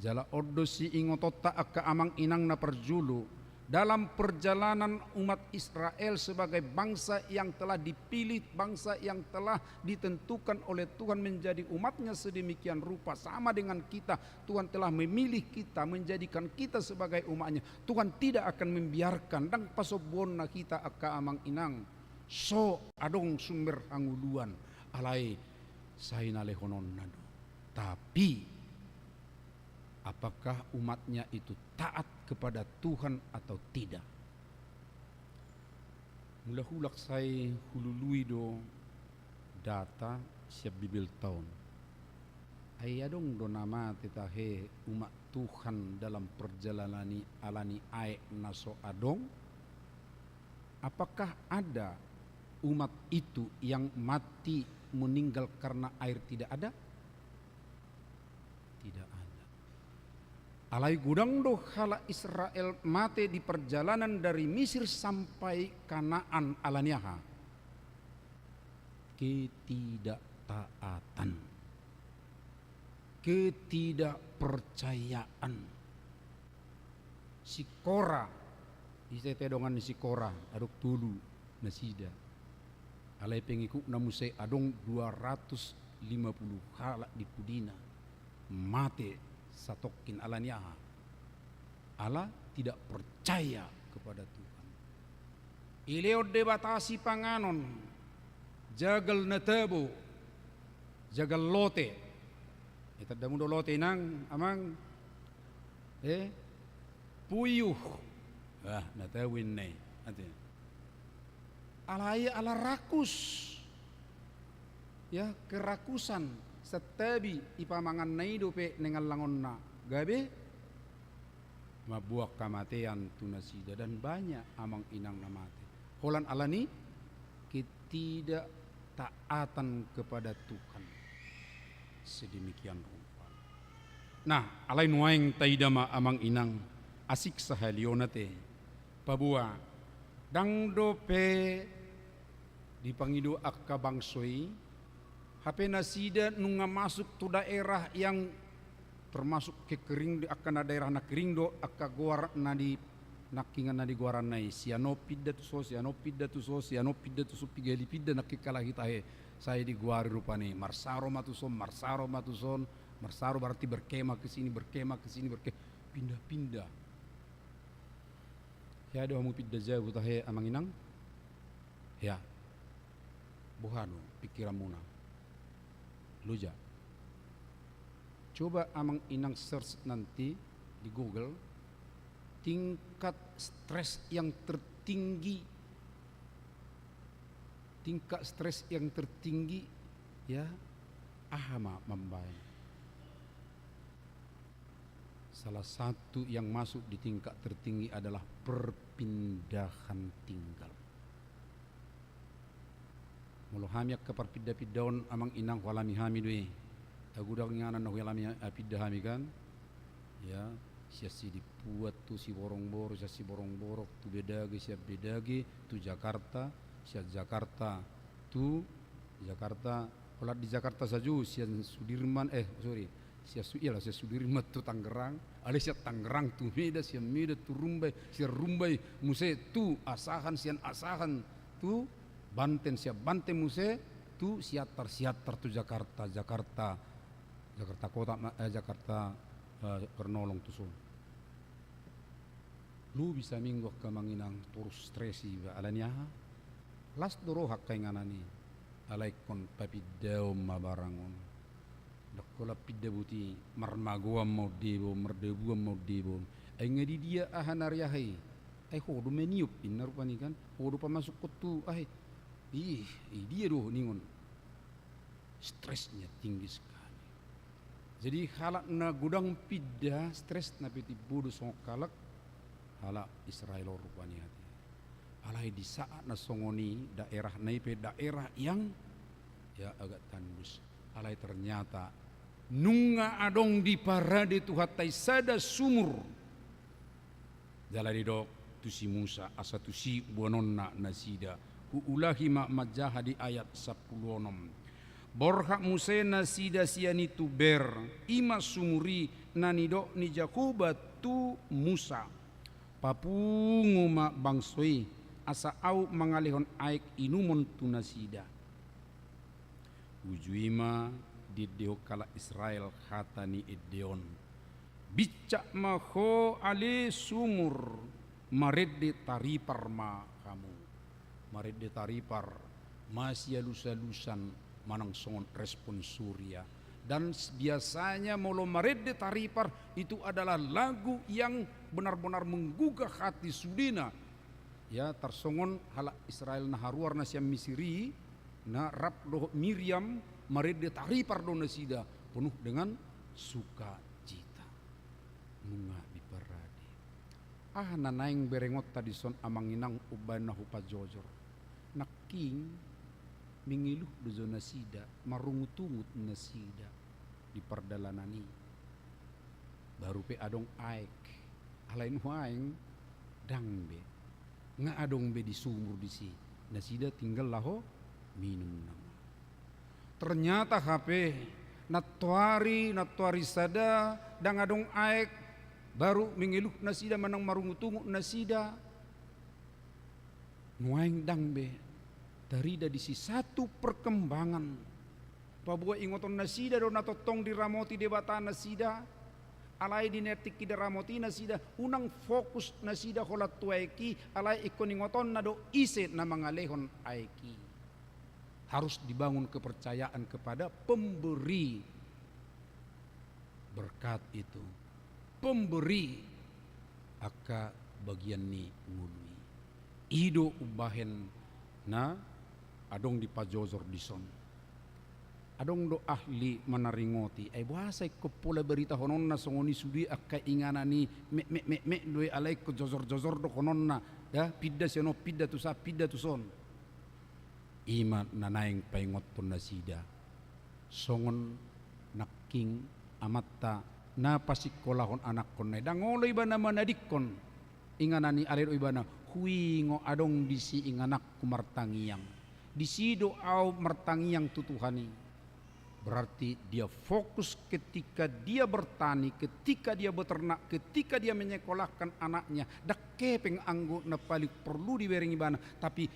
jala ordo si ingotota akka amang inang na perjulu dalam perjalanan umat Israel sebagai bangsa yang telah dipilih, bangsa yang telah ditentukan oleh Tuhan menjadi umatnya sedemikian rupa sama dengan kita. Tuhan telah memilih kita, menjadikan kita sebagai umatnya. Tuhan tidak akan membiarkan dan pasobona kita akka amang inang so adong sumber anguluan alai saina lehonon nado. Tapi apakah umatnya itu taat kepada Tuhan atau tidak? Mula hulak saya hulului do data siap bibil tahun. Ayadong do nama tetahe umat Tuhan dalam perjalanan alani aek naso adong. Apakah ada umat itu yang mati meninggal karena air tidak ada? Tidak ada. Alai gudang do hala Israel mate di perjalanan dari Mesir sampai Kanaan alaniaha. Ketidaktaatan, ketidakpercayaan. Si Kora, isete dongan si Kora, aduk tulu nasida. Alai pengikut namuse adong 250 hala di Pudina mate satokin alaniaha. Allah tidak percaya kepada Tuhan. Ileo debatasi panganon jagal natabo jagal lote ita damudo lote nang amang puyuh natawin nay atin alaya ala rakus ya kerakusan setabi ipamangan naido pe nengal langon na gabe mabuak kematian tunasida dan banyak amang inang namate holan alani ketidaktaatan kepada Tuhan sedemikian rupa. Nah alai nuaing taidama amang inang asik sahalionate pabua dangdo pe dipangido akka bangsoi HP nasida nunga masuk tu daerah yang termasuk kekering akan ada daerah nak kering do akka goar nadi nakingan nadi goaran nai sianopida tu so sianopida tu so pigelipida nakikala hitahe saya di goar rupane marsaro matuson marsaro berarti berkemah ke sini pindah-pindah Ya do hamu pidda jauh tahe amanginang. Ya. Buhano pikiramuna. Luja. Coba amang inang search nanti di Google tingkat stres yang tertinggi. Tingkat stres yang tertinggi ya ahama membayang. Salah satu yang masuk di tingkat tertinggi adalah perpindahan tinggal. Mulu hamiak ke perpindah-pindahan amang inang walami hami doi. Aku dah nganan nak walami pindah hami kan. Ya, siasi dibuat tu si borong-borong, siasi borong-borong tu bedage, siap bedage tu Jakarta, siap Jakarta tu Jakarta. Kalau di Jakarta saja siap Sudirman siap Sudirman tu Tangerang, ada siap Tangerang tu Medan, siap Medan tu Rumbai, siap Rumbai Muse tu Asahan, siap Asahan tu Banten, siap Banten Muse tu siatar tu Jakarta kota, Jakarta Pernolong tu so. Lu bisa minggu ke manginang terus stresi alanya. Las doro hak kainganani. Alaikon papidaw mabarangon. Dakola pidda buti marmagoam mau debo merdebuam mau debo. Ay ngadi dia ahanariahay. Ay hodo meniup inar pani kan. Hodo pa masuk kotu ay. Dia doh ningon. Stresnya tinggi sekali. Jadi halak na gudang pidda stres na piti bodo songkalak halak Israel rupanya hati. Alai di saat na songoni daerah naipe daerah yang ya agak tandus. Alai ternyata nunga adong di parade tuhatai sada sumur. Jalari dok tu si Musa asa tu si buanonna nasida. Uulahi ma majaha di ayat 10. Borhak musena sida siani tu ber ima sumuri nanido ni Jakuba tu Musa papungu ma bangsoi asa au mangalihon aik inumon tu nasida ujuima di kala Israel hatani edeon bicak maho ale sumur maredde taripar ma kamu maredde taripar masih lusa-lusan manang songon respon surya dan biasanya molo maredde taripar itu adalah lagu yang benar-benar menggugah hati sudina ya tarsongon hala Israel na haruar na siam misiri na rap doh Miriam maredde taripar do nasida penuh dengan sukacita nunga biparade nanaing berengot tadi son amanginang uban na hupa jojor naking mengiluh do zona sida marungut-ungut nasida di perdalanani baru pe adong aek alain huaing dangbe nga adong be di sumur di si nasida tinggal laho minum nama ternyata HP natuari sada dang adong aek baru mengiluh nasida manang marungut-ungut nasida nuaing dangbe dari si satu perkembangan pabuah ingoton nasida do natotong diramoti debata nasida alai dinetik diramoti nasida unang fokus nasida holat tuaiki alai ikon ingoton nado ise na mangalehon aiki harus dibangun kepercayaan kepada pemberi berkat itu pemberi aka bagian ni ngului ido ubahen na adong di pajozor dison adong do ahli manaringoti ay bahasa ko pula berita honon na songoni sudi akka inganani me do alay ko jozor do honon na ya pidda seno pidda tu son iman nanaing paingot ton nasida songon naking amatta na pasikolahon anak kon na dangolo iba na manadikon inganani alay ibana huingo adong disi inganak kumartangiyang disido au mertangiang tutuhani berarti dia fokus ketika dia bertani ketika dia beternak ketika dia menyekolahkan anaknya dak kepeng anggo na paling perlu dibering ibana tapi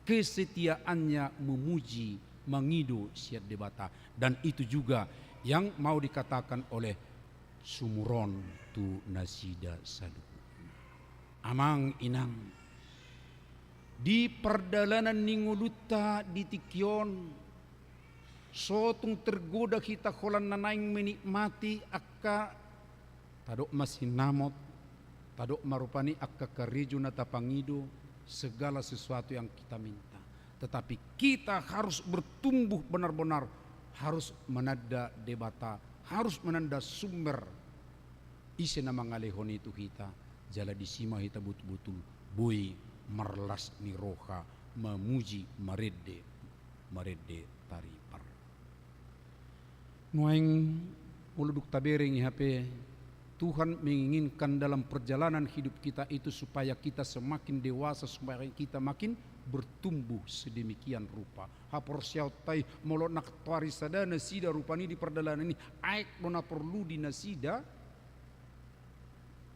kesetiaannya memuji mengido siat debata dan itu juga yang mau dikatakan oleh Sumuron tu nasida sadu amang inang di perdalanan ninguluta di tikyon sotung tergoda kita kolan nanaing menikmati akka tadok masinamot, tadok marupani akka karejo na tapangido segala sesuatu yang kita minta. Tetapi kita harus bertumbuh benar-benar, harus menanda debata, harus menanda sumber isi nama ngalehon itu kita jala disima kita betul-betul boy merlas niroha memuji marede taripar. Nuaing uluduk tabering HP Tuhan menginginkan dalam perjalanan hidup kita itu supaya kita semakin dewasa, supaya kita makin bertumbuh sedemikian rupa. Hapor syautai molo nak tuari sada nasida rupani di perjalanan ini aik nona perlu di nasida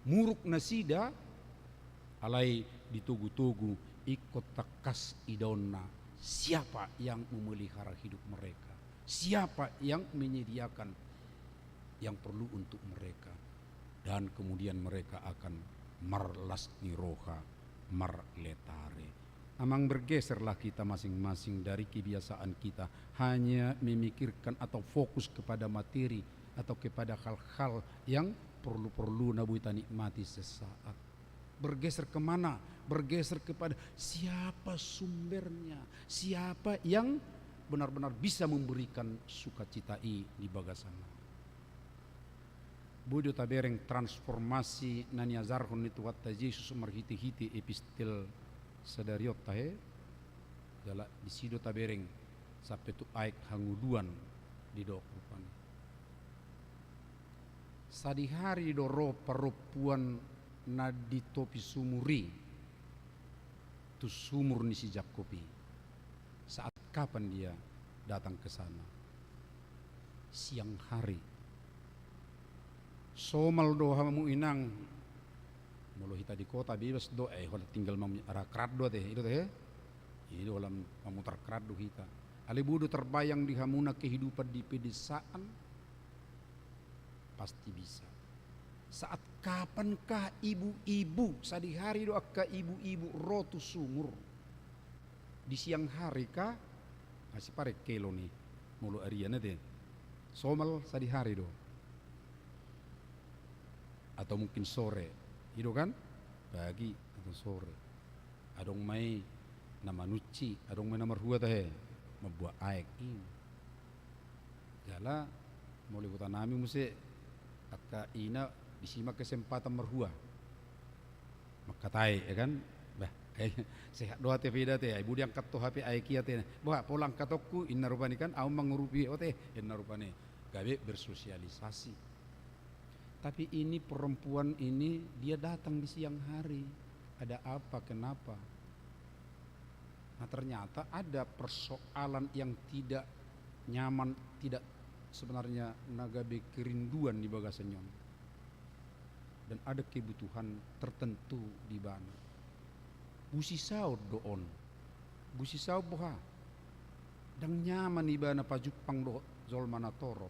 muruk nasida alai ditugu-tugu ikut takas idona. Siapa yang memelihara hidup mereka? Siapa yang menyediakan yang perlu untuk mereka? Dan kemudian mereka akan marlas niroha marletare. Amang bergeserlah kita masing-masing dari kebiasaan kita hanya memikirkan atau fokus kepada materi atau kepada hal-hal yang perlu nabuita nikmati sesaat. Bergeser kemana? Bergeser kepada siapa sumbernya, siapa yang benar-benar bisa memberikan sukacita di bagasana. Bodo tabereng transformasi nani azarhon itu watta Yesus marhiti-hiti epistel sadariot tahe jala disido tabereng sampai tu aik hanguduan di dok rupani. Sadihari do ro parupuan na di topi sumuri tu sumur ni si Jakobi. Saat kapan dia datang ke sana? Siang hari. Somal do hamu inang mulu hita di kota bebas do hola tinggal arah kerat do teh itu teh itu hola memutar kerat do hita ali budu terbayang di hamuna kehidupan di pedesaan pasti bisa. Saat kapankah ibu-ibu sadihari do akka ibu-ibu rotu sumur di siang hari kah masih pare kelo nih mulu ariana teh somal sadihari do atau mungkin sore itu kan pagi atau sore adong mai nama nuci adong mai nomor hua teh membuat aek ini jala mulai kota nami mesti akka ina disimak kesempatan merhua maka tai ya kan bah sehat doa teh beda teh ibu diangkat tuh HP aekia teh bah pulang katokku inna rupani kan au mangurupi teh inna rupani gawe bersosialisasi. Tapi ini perempuan ini dia datang di siang hari. Ada apa? Kenapa? Nah ternyata ada persoalan yang tidak nyaman, tidak sebenarnya nagabe kerinduan di bagasanyon. Dan ada kebutuhan tertentu di bana. Busisau doon. Busisau boha. Dang nyaman di bana pajupang do zolmana toro.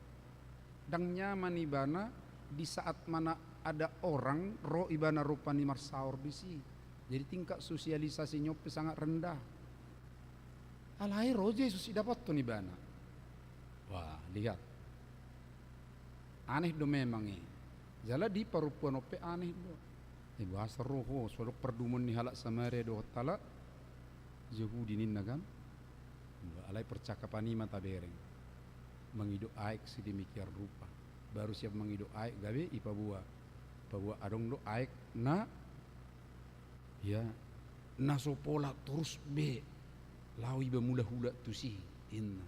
Dang nyaman di bana di saat mana ada orang roh ibana rupani marsaur bisi. Jadi tingkat sosialisasi nyope sangat rendah. Alai roh Yesus dapat tuh ibana. Wah lihat. Aneh do memang jala di parupuan ope aneh do. Bahasa roho soalnya perdumun ni halak samare do tala Yahudi ninna kan. Alai percakapan ini mata bereng. Mengidu aik sedemikian rupa. Baru siap mengidu aik gawe ipabua adong do aik na ya na sopola terus be lawi bemula-hula tu si inna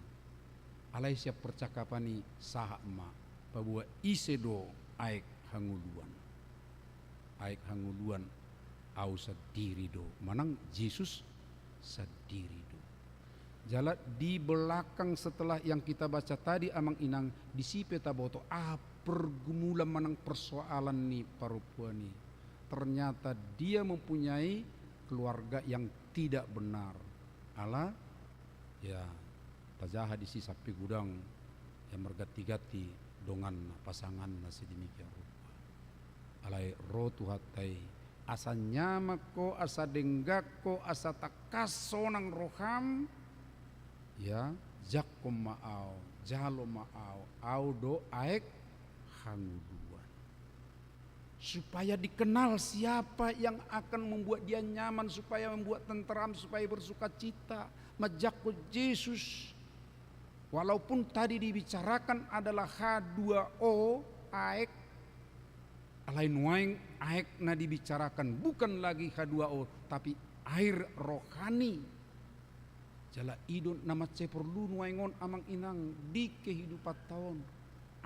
alai siap percakapan ni saha ma pabua ise do aik hanguluan au sadiri do manang Yesus sadiri do. Jala di belakang setelah yang kita baca tadi amang inang disipe taboto pergumulan manang persoalan nih parupuan nih. Ternyata dia mempunyai keluarga yang tidak benar. Ala ya tajaha di si sapi gudang yang mergati-gati dengan pasangan sedemikian rupa. Alai roh tuhatai asa nyamako, asa denggako, asa takasonang roham, ya jakom maau, jalo maau, audo aek hanguduan. Supaya dikenal siapa yang akan membuat dia nyaman, supaya membuat tenteram, supaya bersuka cita. Majako Yesus. Walaupun tadi dibicarakan adalah H2O, aek, lain waing aek na dibicarakan bukan lagi H2O tapi air rohani. Jala idon nama ceporlu nuaingon amang inang di kehidupan tahun.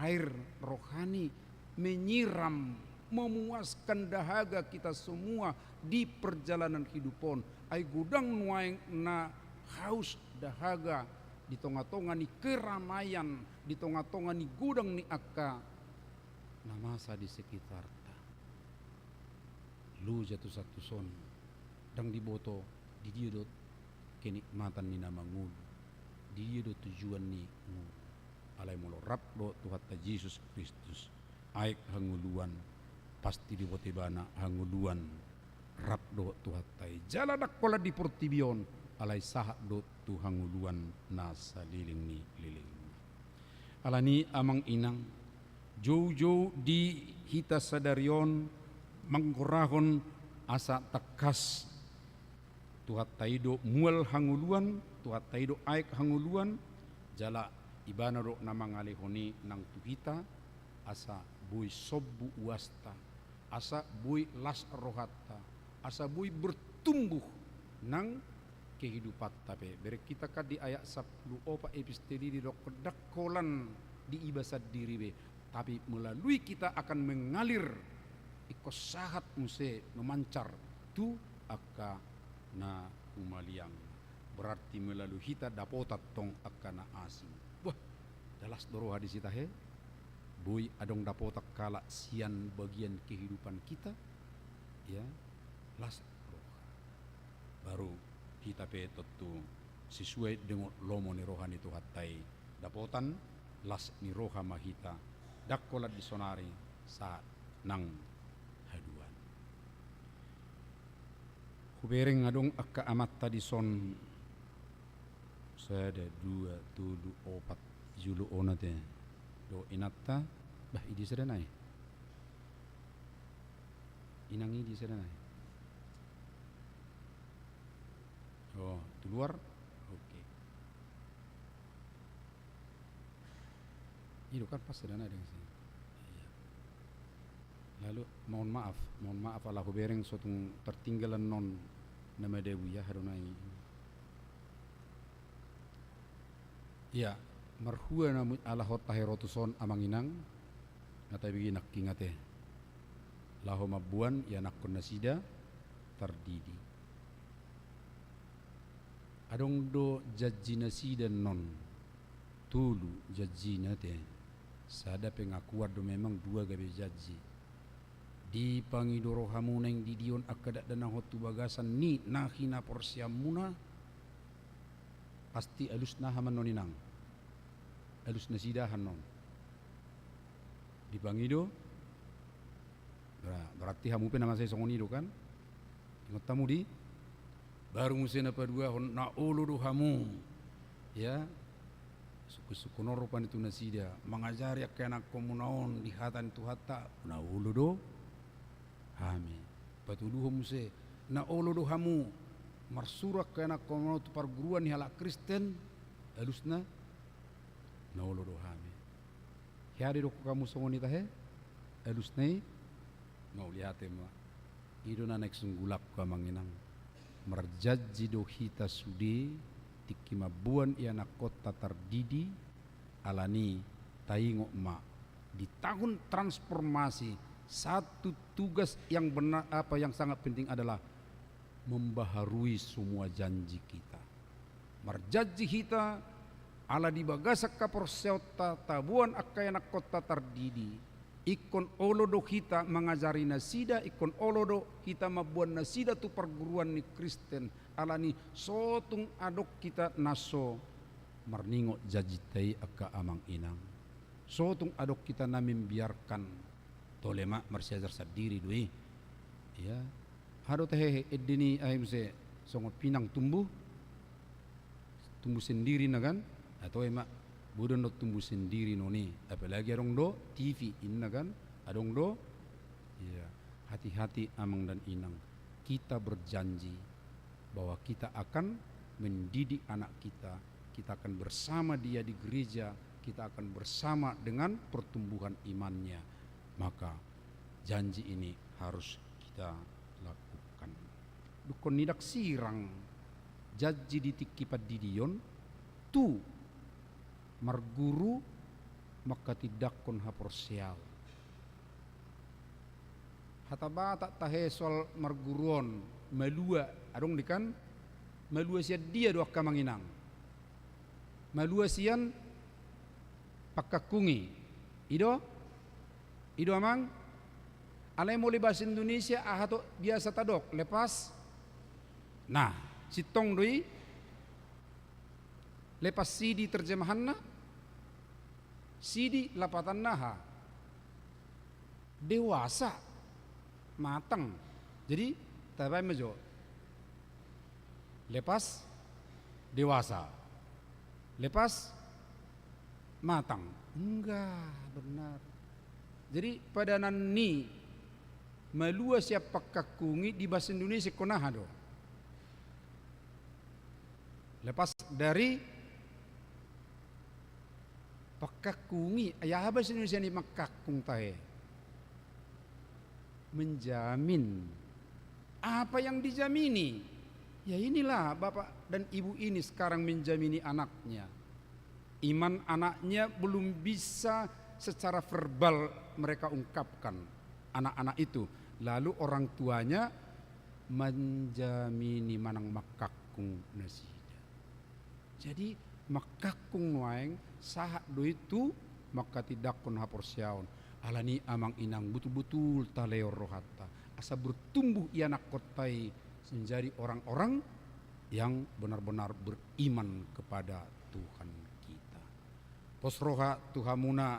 Air rohani menyiram, memuaskan dahaga kita semua di perjalanan hidupon. Ai gudang nuaing na haus dahaga di tonga-tonga ni keramaian, di tonga-tonga ni gudang ni akka namasa di sekitar ta. Lu jatuh satu son dang diboto di dia dot kenikmatan ni nama ngul, di dia dot tujuan ni ngul. Alai molo rap do Tuhan ta Yesus Kristus aik hanguluan pasti di botebana hanguluan rap do Tuhan tai jala dakkola di portibion alai sahak do tu hanguluan nasa liling ni liling. Alani amang inang jauh-jauh di hita sadarion mangkorahon asa takas Tuhan taido mual hanguluan, Tuhan taido aik hanguluan jala ibana ro namang alihoni nang tuhita asa bui sobbu uasta, asa bui las rohata, asa bui bertumbuh nang kehidupan tape. Beri kita kad di ayat 10 opa episteli di dok kedakkolan di ibasat diri be. Tapi melalui kita akan mengalir ikut sahat muse memancar tu akka na umaliang. Berarti melalui kita dapotat tong akka na asing. Wah, dalas doro hadis ita he. Boy adong dapotak kala sian bagian kehidupan kita. Ya, las roha. Baru kita pe tentu sesuai dengan lomo ni rohani tu hatai dapotan las ni roha mahita dakkolat di sonari saat nang haduan. Hubereng adong akka amat tadi son sada 2 tulu 4 julu onate do inatta bah idi sedanai inang idi sedanai. Oh, di luar? Oke. Itu kan pas sedana dengan sini. Iya. Lalu mohon maaf ala hubereng sotung tertinggalan non nama dewi ya harunai. Iya, marhua namu ala hota herotuson amanginang ngatai bigi nak kingate. Laho mabuan ya nakon nasida terdidi. Adong do jajina sidan non tulu jajina te sada pengakuan do memang dua gabe jaji di pangidoro hamuneng di dion akadat dan hotu bagasan ni nahina porsiamuna pasti alus nahaman noninang alus nasidahan non di pangido berarti hamu pe nama saya songonido kan ingat tamu di baru musim apa dua na ulu hamu ya suku-suku noropan itu nasida mengajari anak komunaon di hatan itu hatta na ulu do hami patuduh muse na ulu do hamu marsurak anak komunaon tu perguruan halak Kristen halusna na ulu do hami hiari do kamu songoni tahe halusna mau lihat ma ido na nek sunggulap ka manginang merjaji do hita sudi tiki mabuan iana kota terdidi alani taingok ma di tahun transformasi satu tugas yang benar apa yang sangat penting adalah membaharui semua janji kita merjaji hita ala di bagasak kaporseota tabuan akayana kota terdidi ikon olodo kita mengajari nasida, ikon olodo kita mabuan nasida tu perguruan ni Kristen alani sotung adok kita naso marningo jajitai akka amang inang sotung adok kita namin biarkan tolema marsiajar sadiri dui ya hado teh edini ahimse songot pinang tumbuh sendiri nagan atau emak budon do tumbuh sendiri noni, apalagi adong do TV inna kan adong do ya. Hati-hati amang dan inang, kita berjanji bahwa kita akan mendidik anak kita akan bersama dia di gereja, kita akan bersama dengan pertumbuhan imannya. Maka janji ini harus kita lakukan. Dukon nidak sirang janji ditik kipat didion tu marguru maka tidak kon haporsial. Hataba tak tahe soal marguruon malua adong dikan malua sia dia doa kamanginang. Malua sian pakakungi. Ido amang alai mau bahasa Indonesia ahato biasa tadok lepas. Nah, sitong doi lepas sidi terjemahanna sidi lapatan naha dewasa matang. Jadi tabai mejo lepas dewasa, lepas matang. Enggak benar. Jadi pada nani malua siapa kakungi di bahasa Indonesia konaha do. Lepas dari pakakungi ayah bahasa Indonesia ni makakung tahe. Menjamin. Apa yang dijamini? Ya inilah bapak dan ibu ini sekarang menjamini anaknya. Iman anaknya belum bisa secara verbal mereka ungkapkan anak-anak itu. Lalu orang tuanya menjamini manang makakung nasida. Jadi makakung nuaeng sahat do itu maka tidak kon haporsiaon. Alani amang inang betul-betul taleo rohata asa bertumbuh ianak kotai menjadi orang-orang yang benar-benar beriman kepada Tuhan kita. Posroha tuhamuna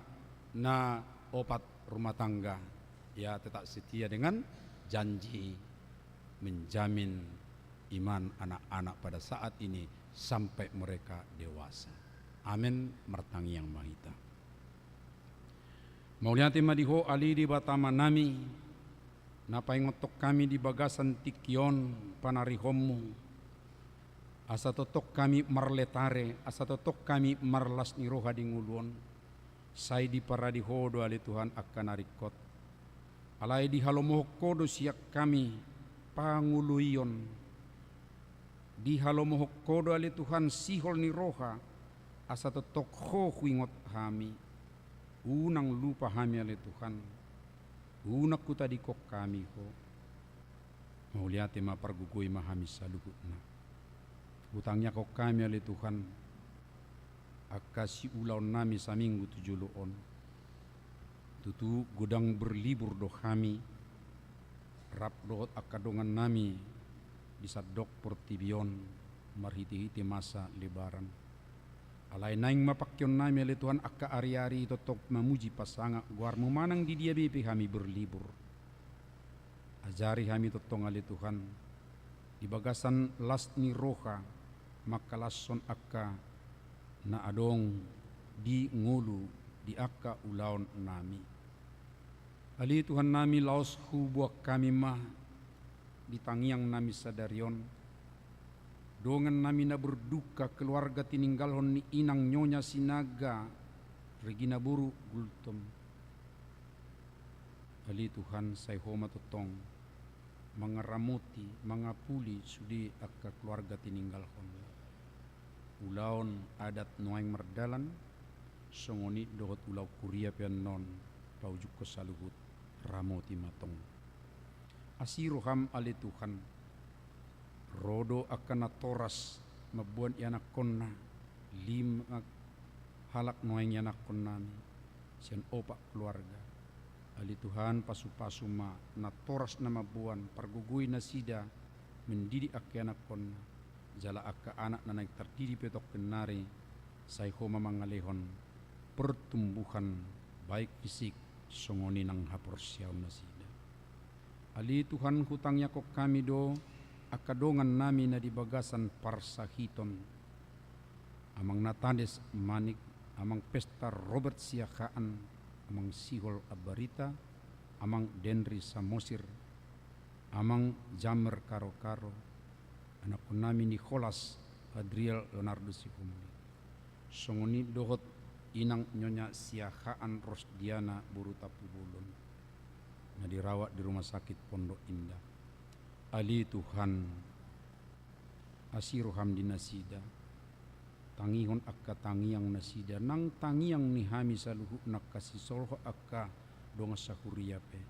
na opat rumah tangga ya tetap setia dengan janji menjamin iman anak-anak pada saat ini sampai mereka dewasa. Amin martangi yang mahita. Mauliati madiho ali di batama nami napai ngotok kami di bagasan tikion panarihomu asa totok kami marletare asa totok kami marlas niroha di nguluon sai di paradiho do ali Tuhan akan arikot alai di halomohoko do siak kami panguluion di halomohoko do ali Tuhan sihol niroha asa totok ho huingot kami unang lupa kami oleh Tuhan, unak ku tadi kok kami ho, mau lihat ma pergugui mahami saluhutna, utangnya kok kami oleh Tuhan, akasi ulau nami saminggu 7 loon, tutu gudang berlibur do kami, rap dohot akadongan nami, disadok portibion, marhiti-hiti masa lebaran. Alai naing mapakyon nami oleh Tuhan akka ari-ari totok memuji pasanga guar memanang di dia bepe kami berlibur. Ajari kami totong oleh Tuhan di bagasan las ni roha maka lason akka na adong di ngulu di akka ulaon nami. Ali Tuhan nami laos hubuak kami mah di tangiang nami sadarion. Dongan nami na berduka keluarga tininggalhon ni inang nyonya sinaga Regina Buru Gultom. Ali Tuhan say homa totong mangaramuti mangapuli sudi akka keluarga tininggalhon. Ulaon adat noaing merdalan songoni dohot ulau kuria pian non paujuk kesaluhut ramoti matong. Asiroham ali Tuhan rodo akan natoras mabuan yanak konna lima halak noeng yanak konnami sian opak keluarga ali Tuhan pasu-pasu ma natoras na mabuan pargugui nasida mendidik ak yanak konna jala akka anak na naik terdiri petok kenari say homa mangalehon pertumbuhan baik fisik songoni nang haporsiaw nasida Ali Tuhan hutangnya kok kami do akadongan nami na di bagasan parsahiton. Amang natades manik, amang pesta Robert Siakaan, amang Sihol Abarita, amang Denri Samosir, amang Jamer Karo-Karo, anak nami Nicholas Adriel Leonardo Sihumni. Songoni dohot inang nyonya Siahaan Rosdiana Buruta Pubulun, na dirawat di rumah sakit Pondok Indah. Ali Tuhan asiru hamdi nasida, tangihon akka tangiang nasida, nang tangiang ni hami saluhu nak kasih solho akka donga sakuriape.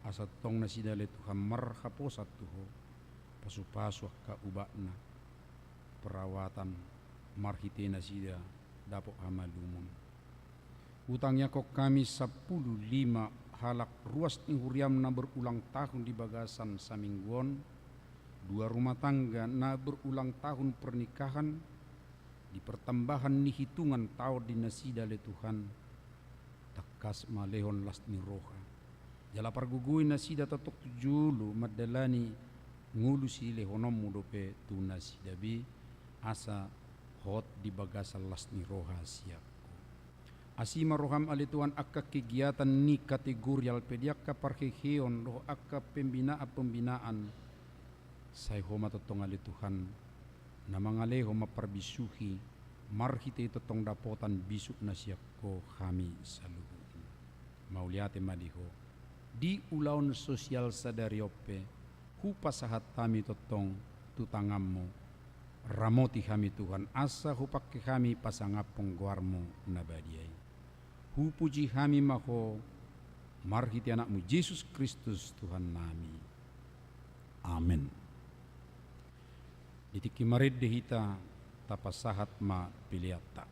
Asa tong nasida le Tuhan marhapo satuho, pasu-pasu akka ubakna, perawatan marhite nasida dapok hamalumon. Utangnya kok kami 15 halak ruas ni huriam na berulang tahun di bagasan Samingguon, 2 rumah tangga na berulang tahun pernikahan, di pertambahan ni hitungan tahun di nasida le Tuhan, takas malehon las ni roha. Jala pargugui nasida tatok tujulu madalani ngulu si lehonom mudope tu nasida bi asa hot di bagasan las ni roha siap. Asima roham ali Tuhan akka kegiatan ni kategori alpediak ka parheheon roh akka pembinaan say homa totong ali Tuhan na mangaleho maparbisuhi marhite totong dapotan bisuk na siyak ko kami saluhu. Mauliate madiho di ulaon sosial sadariope hupasahat kami totong tutangammu ramoti kami Tuhan asa hupakke kami pasangapong guarmu nabadiai. Hupuji kami maho marhiti anakmu Yesus Kristus Tuhan nami. Amin. Ditiki marid dehita tapasahat ma piliata.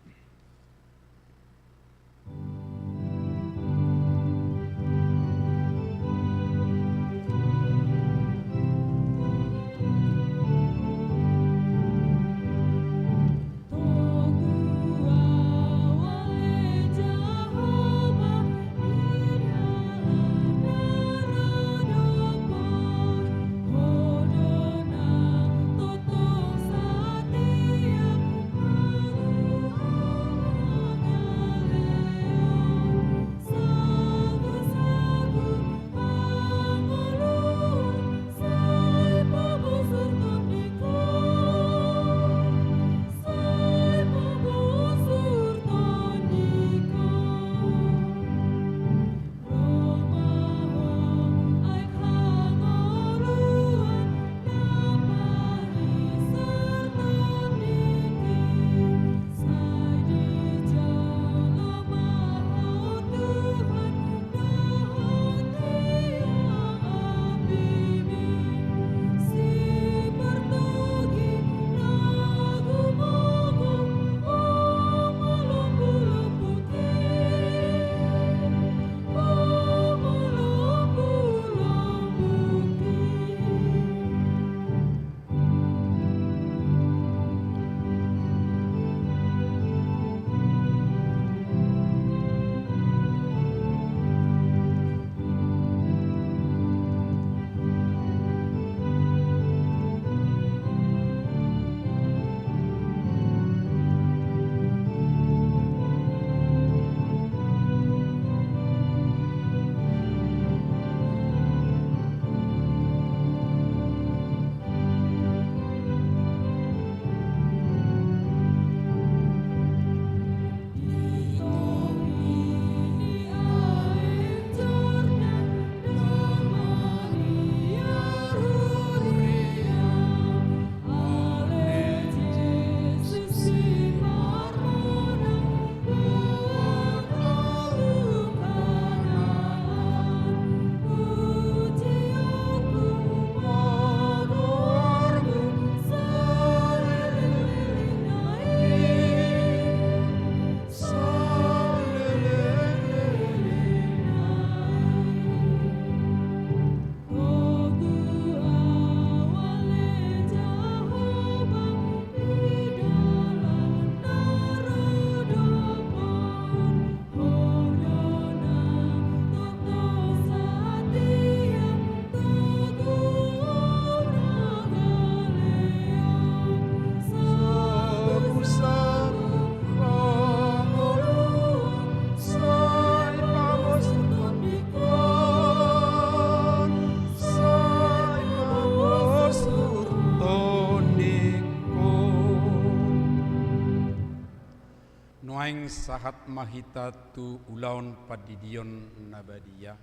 nuaing sahat mahita tu ulaun padidion nabadia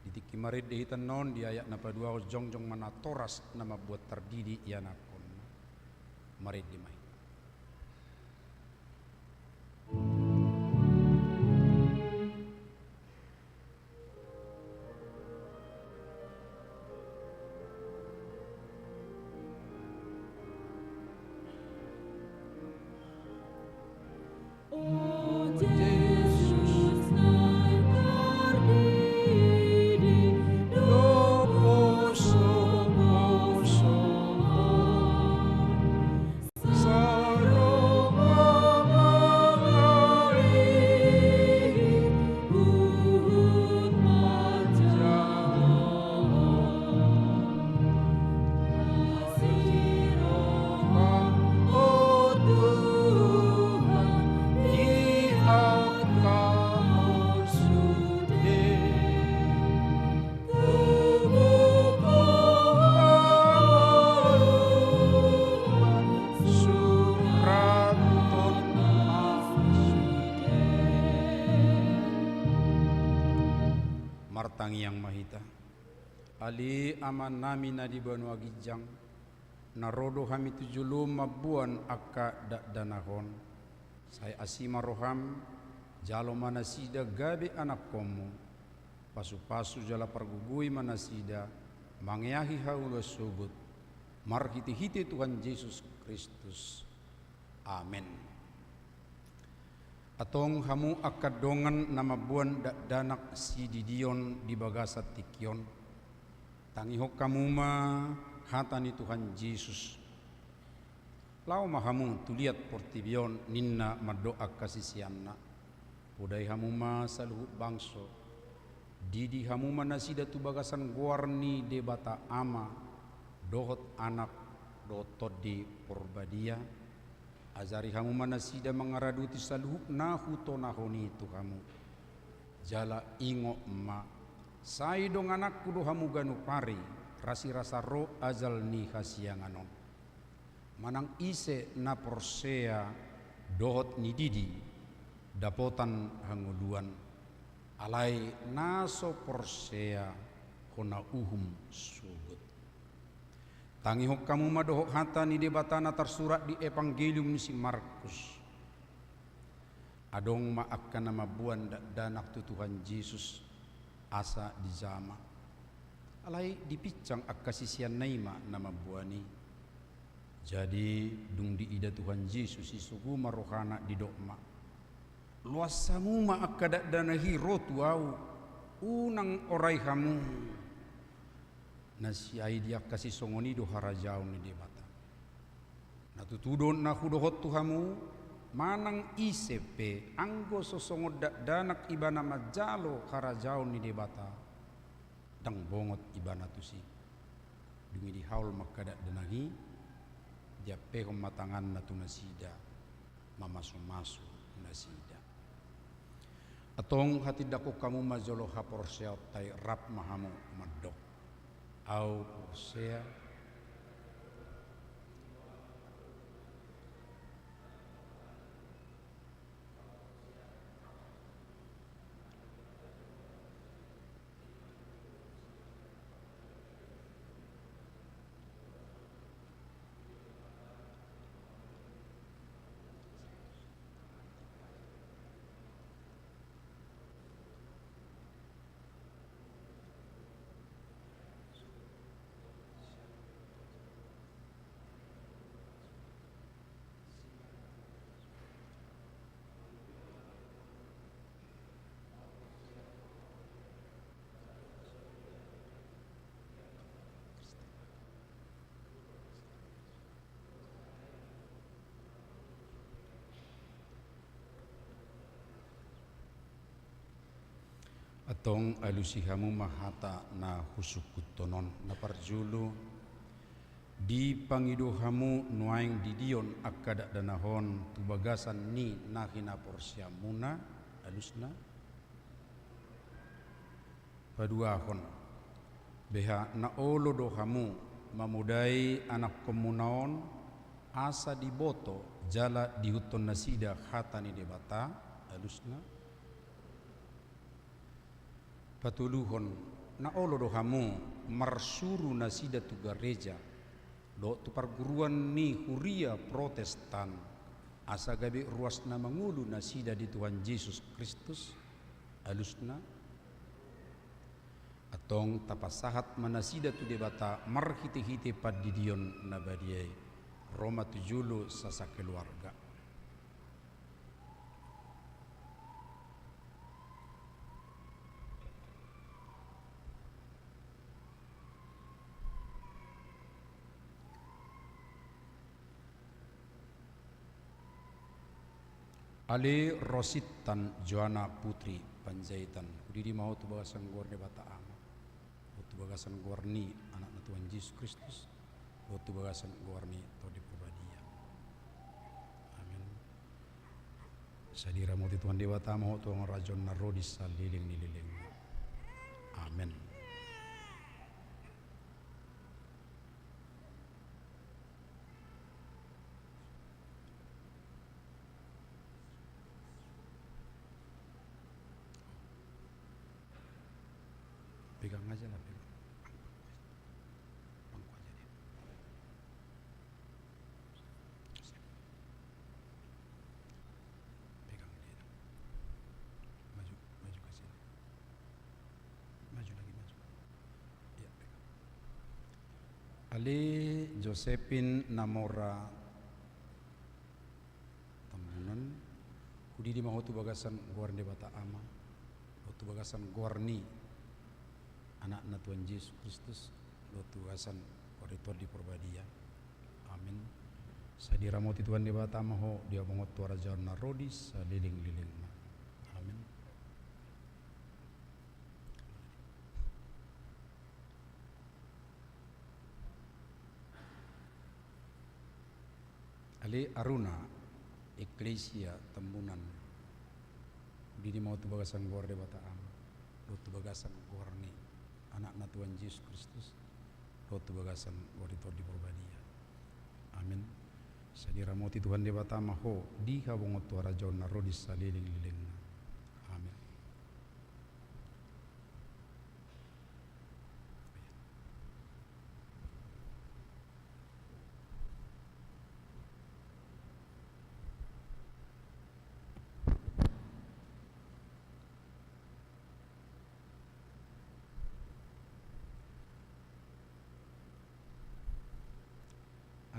ditiki marit dehitan non di ayat napa dua jongjong mana toras nama buat terdidi yanakon marit di mai. Martangi yang mahita ali aman nami na di banua gijang narodo hami tujulum mabuan akka dak danahon saya asima roham jalo manasida gabe anak komu pasu-pasu jala pergugui manasida mangeahi haula subut marhiti-hiti Tuhan Yesus Kristus amin. Atong hamu akadongan nama buan danak si didion di bagasat tikion tangihok kamu ma hatani Tuhan Yesus lau mahamu tuliat portibion ninna madoa kasisianna pudai hamu ma saluhut bangso didi hamu ma nasida tu bagasan guarni debata ama dohot anak dotot di porbadia azari hamu manasida mangaraduti saluhuk nahu to nahoni itu kamu jala ingo ma sai dong anakku do hamu ganu pari rasi rasa ro azal ni hasianganon manang ise na porsea dohot ni didi dapotan hanguluan alai naso porsea hona uhum sugut tangihok kamu madohok hata ni debatana tersurat di Evangelium si Markus adong maakkan nama buan danak tu Tuhan Yesus asa di zama alai dipicang akasisian naima nama buani jadi dung di ida Tuhan Yesus isugu marohana di dokma luas samu maakkadak danahi rotu au unang orai hamu nasi ai dia kasih songoni do harajau ni debata natutudon na hudohot tuhamu manang isepe anggo sosongod danak ibana majalo harajau ni debata dang bongot ibana tusi dungi di haul makadak denagi dia pehom matangan natu nasida mamasu-masu nasida atong hati dako kamu mazolo haporsel tai rap mahamu madok au porsea atong alusihamu mahata na husukutonon na parjulu di pangidohamu nuaing didion akada danahon tubagasan ni nakina porsiamuna alusna paduahon beha na olo dohamu mamudai anak komunaon asa di boto jala di huton nasida hatani debata alusna patuluhon na olo do hamu marsuru nasida tu gereja do tu perguruan ni huria Protestan asa gabe ruasna mangulu nasida di Tuhan Yesus Kristus alusna atong tapasahat manasida tu debata marhite-hite padidion nabadiai Roma 7 sasa keluarga. Ali Rositan Joana Putri Panjaitan kudidi mau tu bagasan gor debata ama tu bagasan gor ni anak Tuhan Yesus Kristus tu bagasan gor ni to di Purbadia. Amin. Sadira mau Tuhan debata mau tu rajon narodis saliling nililing. Amin. Pegang aja lah, pegang. Bangku aja dia. Pegang dia. Maju ke sini. Maju lagi, maju. Ya, pegang. Ali Josephine Namora Tambunan kudi di mahotu bagasan guarni bata ama. Hotu bagasan guarni anak Tuhan Yesus Kristus lo tugasan koritor di Purbadia. Amin. Sadira moti Tuhan di bata maho dia mongot tuara jalan narodis liling-liling. Amin. Ali Aruna Eklesia Tembunan di mau tu bagasan gor de bata am lo tu bagasan gor ni anak Tuhan Yesus Kristus rotu bagasan waritor di Purbadia. Amin. Sadira moti Tuhan di bata maho di habongot tuara jaun narodis saliling-liling. Amin.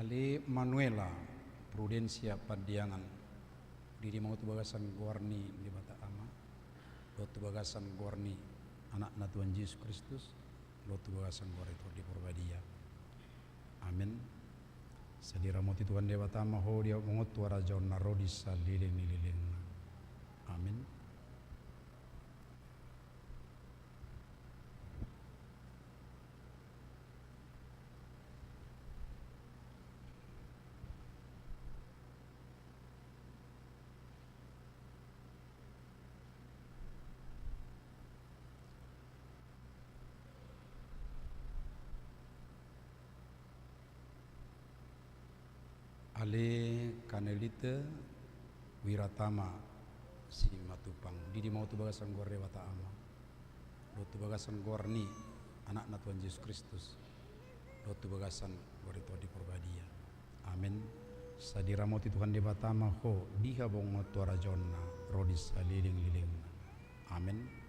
Ali Manuela Prudensia Padiangan diri mau tu bagasan guarni di bata ama lo tu bagasan guarni anak Tuhan Yesus Kristus lo tu bagasan guaritor di Purbadia. Amin. Sadira moti Tuhan di bata ama ho dia mongot tuara jaun narodis saliling-liling. Amin. Ale Kanelite Wiratama si Matupang di mau tu bagasan gor dewata ama lo tu bagasan gor ni anak Tuhan Yesus Kristus lo tu bagasan gor itu di Purbadia. Amin. Sadira mau Tuhan dewata ama ho di habong tuara jonna rodis aliling-liling. Amin.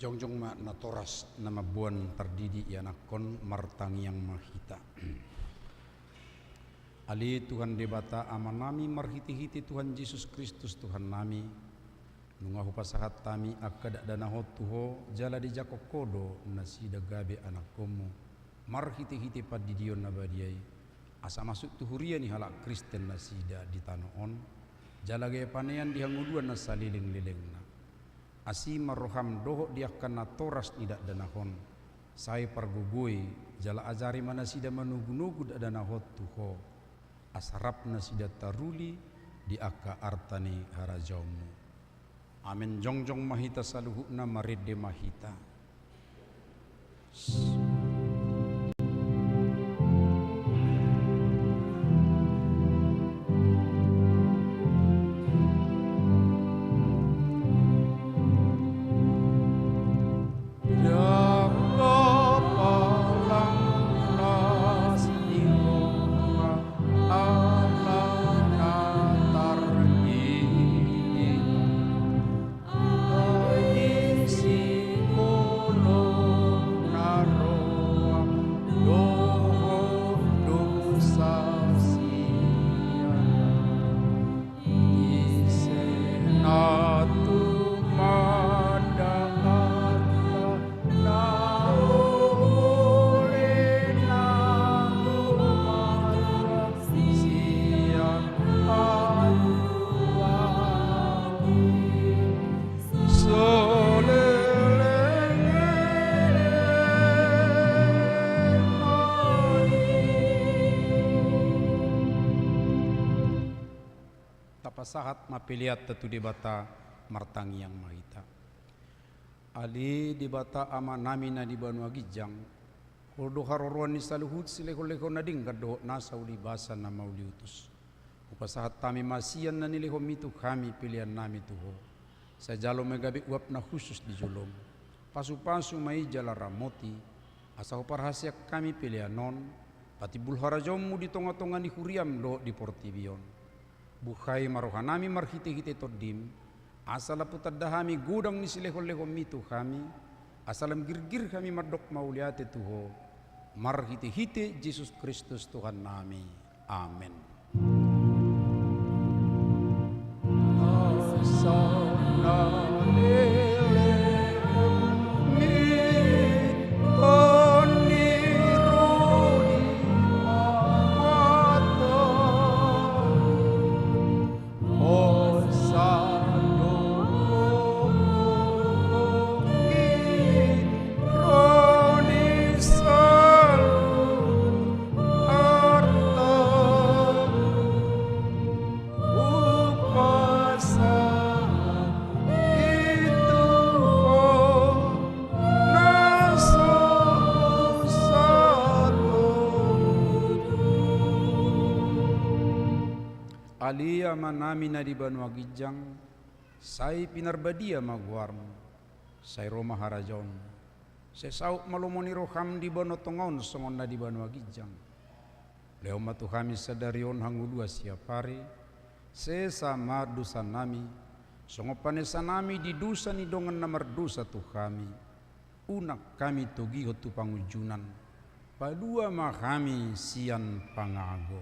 Jongjong ma natoras nama buan terdidi yanakon martangi yang mahita. Ali Tuhan debata amanami marhiti-hiti Tuhan Yesus Kristus Tuhan nami nungahu pasahat tami akada danaho tuho jala di jakokodo nasida gabe anakomu marhiti-hiti padidion nabadiai asa masuk tuhuria ni halak Kristen nasida di tanoon jala gaya panean dihanguduan nasaliling-lilingna asi maroham doho diakan natoras tidak danahon Sai pergugui jala ajari mana sida manugu-nugu dadana hottuho asarapna sida taruli di aka artani harajaumu. Amin jongjong mahita saluhukna maridde mahita. Tapasahat mapiliat tetu di bata martangi yang mahita. Ali di bata ama nami na di Banua Gijang. Holdo haroroan ni saluhut sileko-leko na ding kado nasa uli basa na mauli utus. Upasahat tami masian na niliho mitu kami pilihan nami tuho. Sa jalo megabi uap na khusus di julom. Pasu-pasu mai jala ramoti. Asa parhasia kami pilihan non. Pati bulharajomu di tonga-tonga ni huriam do di portibion. Buhay marohanami marhite-hite todim, asala putadahami gudang ni sileho-leho mitu kami, asalam girgir kami mardok mauliate tuho, marhite-hite Yesus Kristus Tuhan nami. Amin. Alia manami na di Banua Gijang, sai pinarbadia maguarmu, sai Roma harajon, sai sauk malumoni roham di Bono Tongon songon na di Banua Gijang. Leo matu kami sadarion hangudua siapari, se sama dusa nami, songo panesa nami di dusa ni dongan namar dusa tu kami, unak kami tugiho tu pangujunan, padua ma kami sian pangago.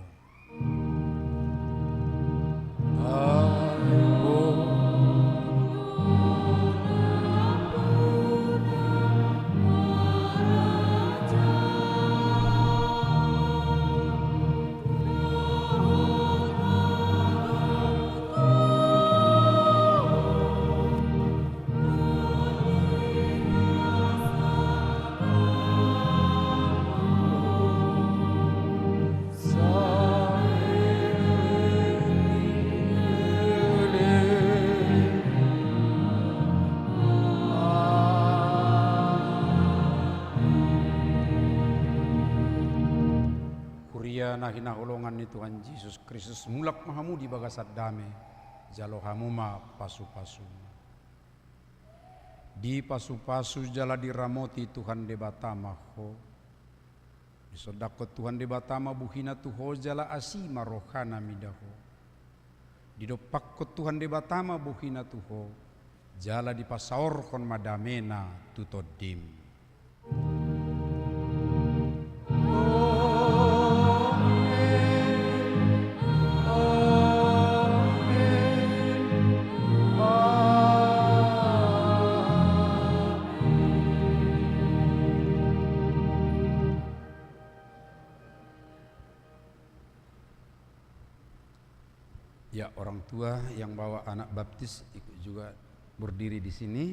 Na hinahulungan ni Tuhan Yesus Kristus mulak mahamu di bagasat dame jalo hamuma pasu-pasu di pasu-pasu jala diramoti Tuhan de batama ho disodakot Tuhan de batama buhina tuho jala asima rohana midaho didopakot Tuhan de batama buhina tuho jala dipasaor kon madamena tutodim. Ya, orang tua yang bawa anak baptis ikut juga berdiri di sini.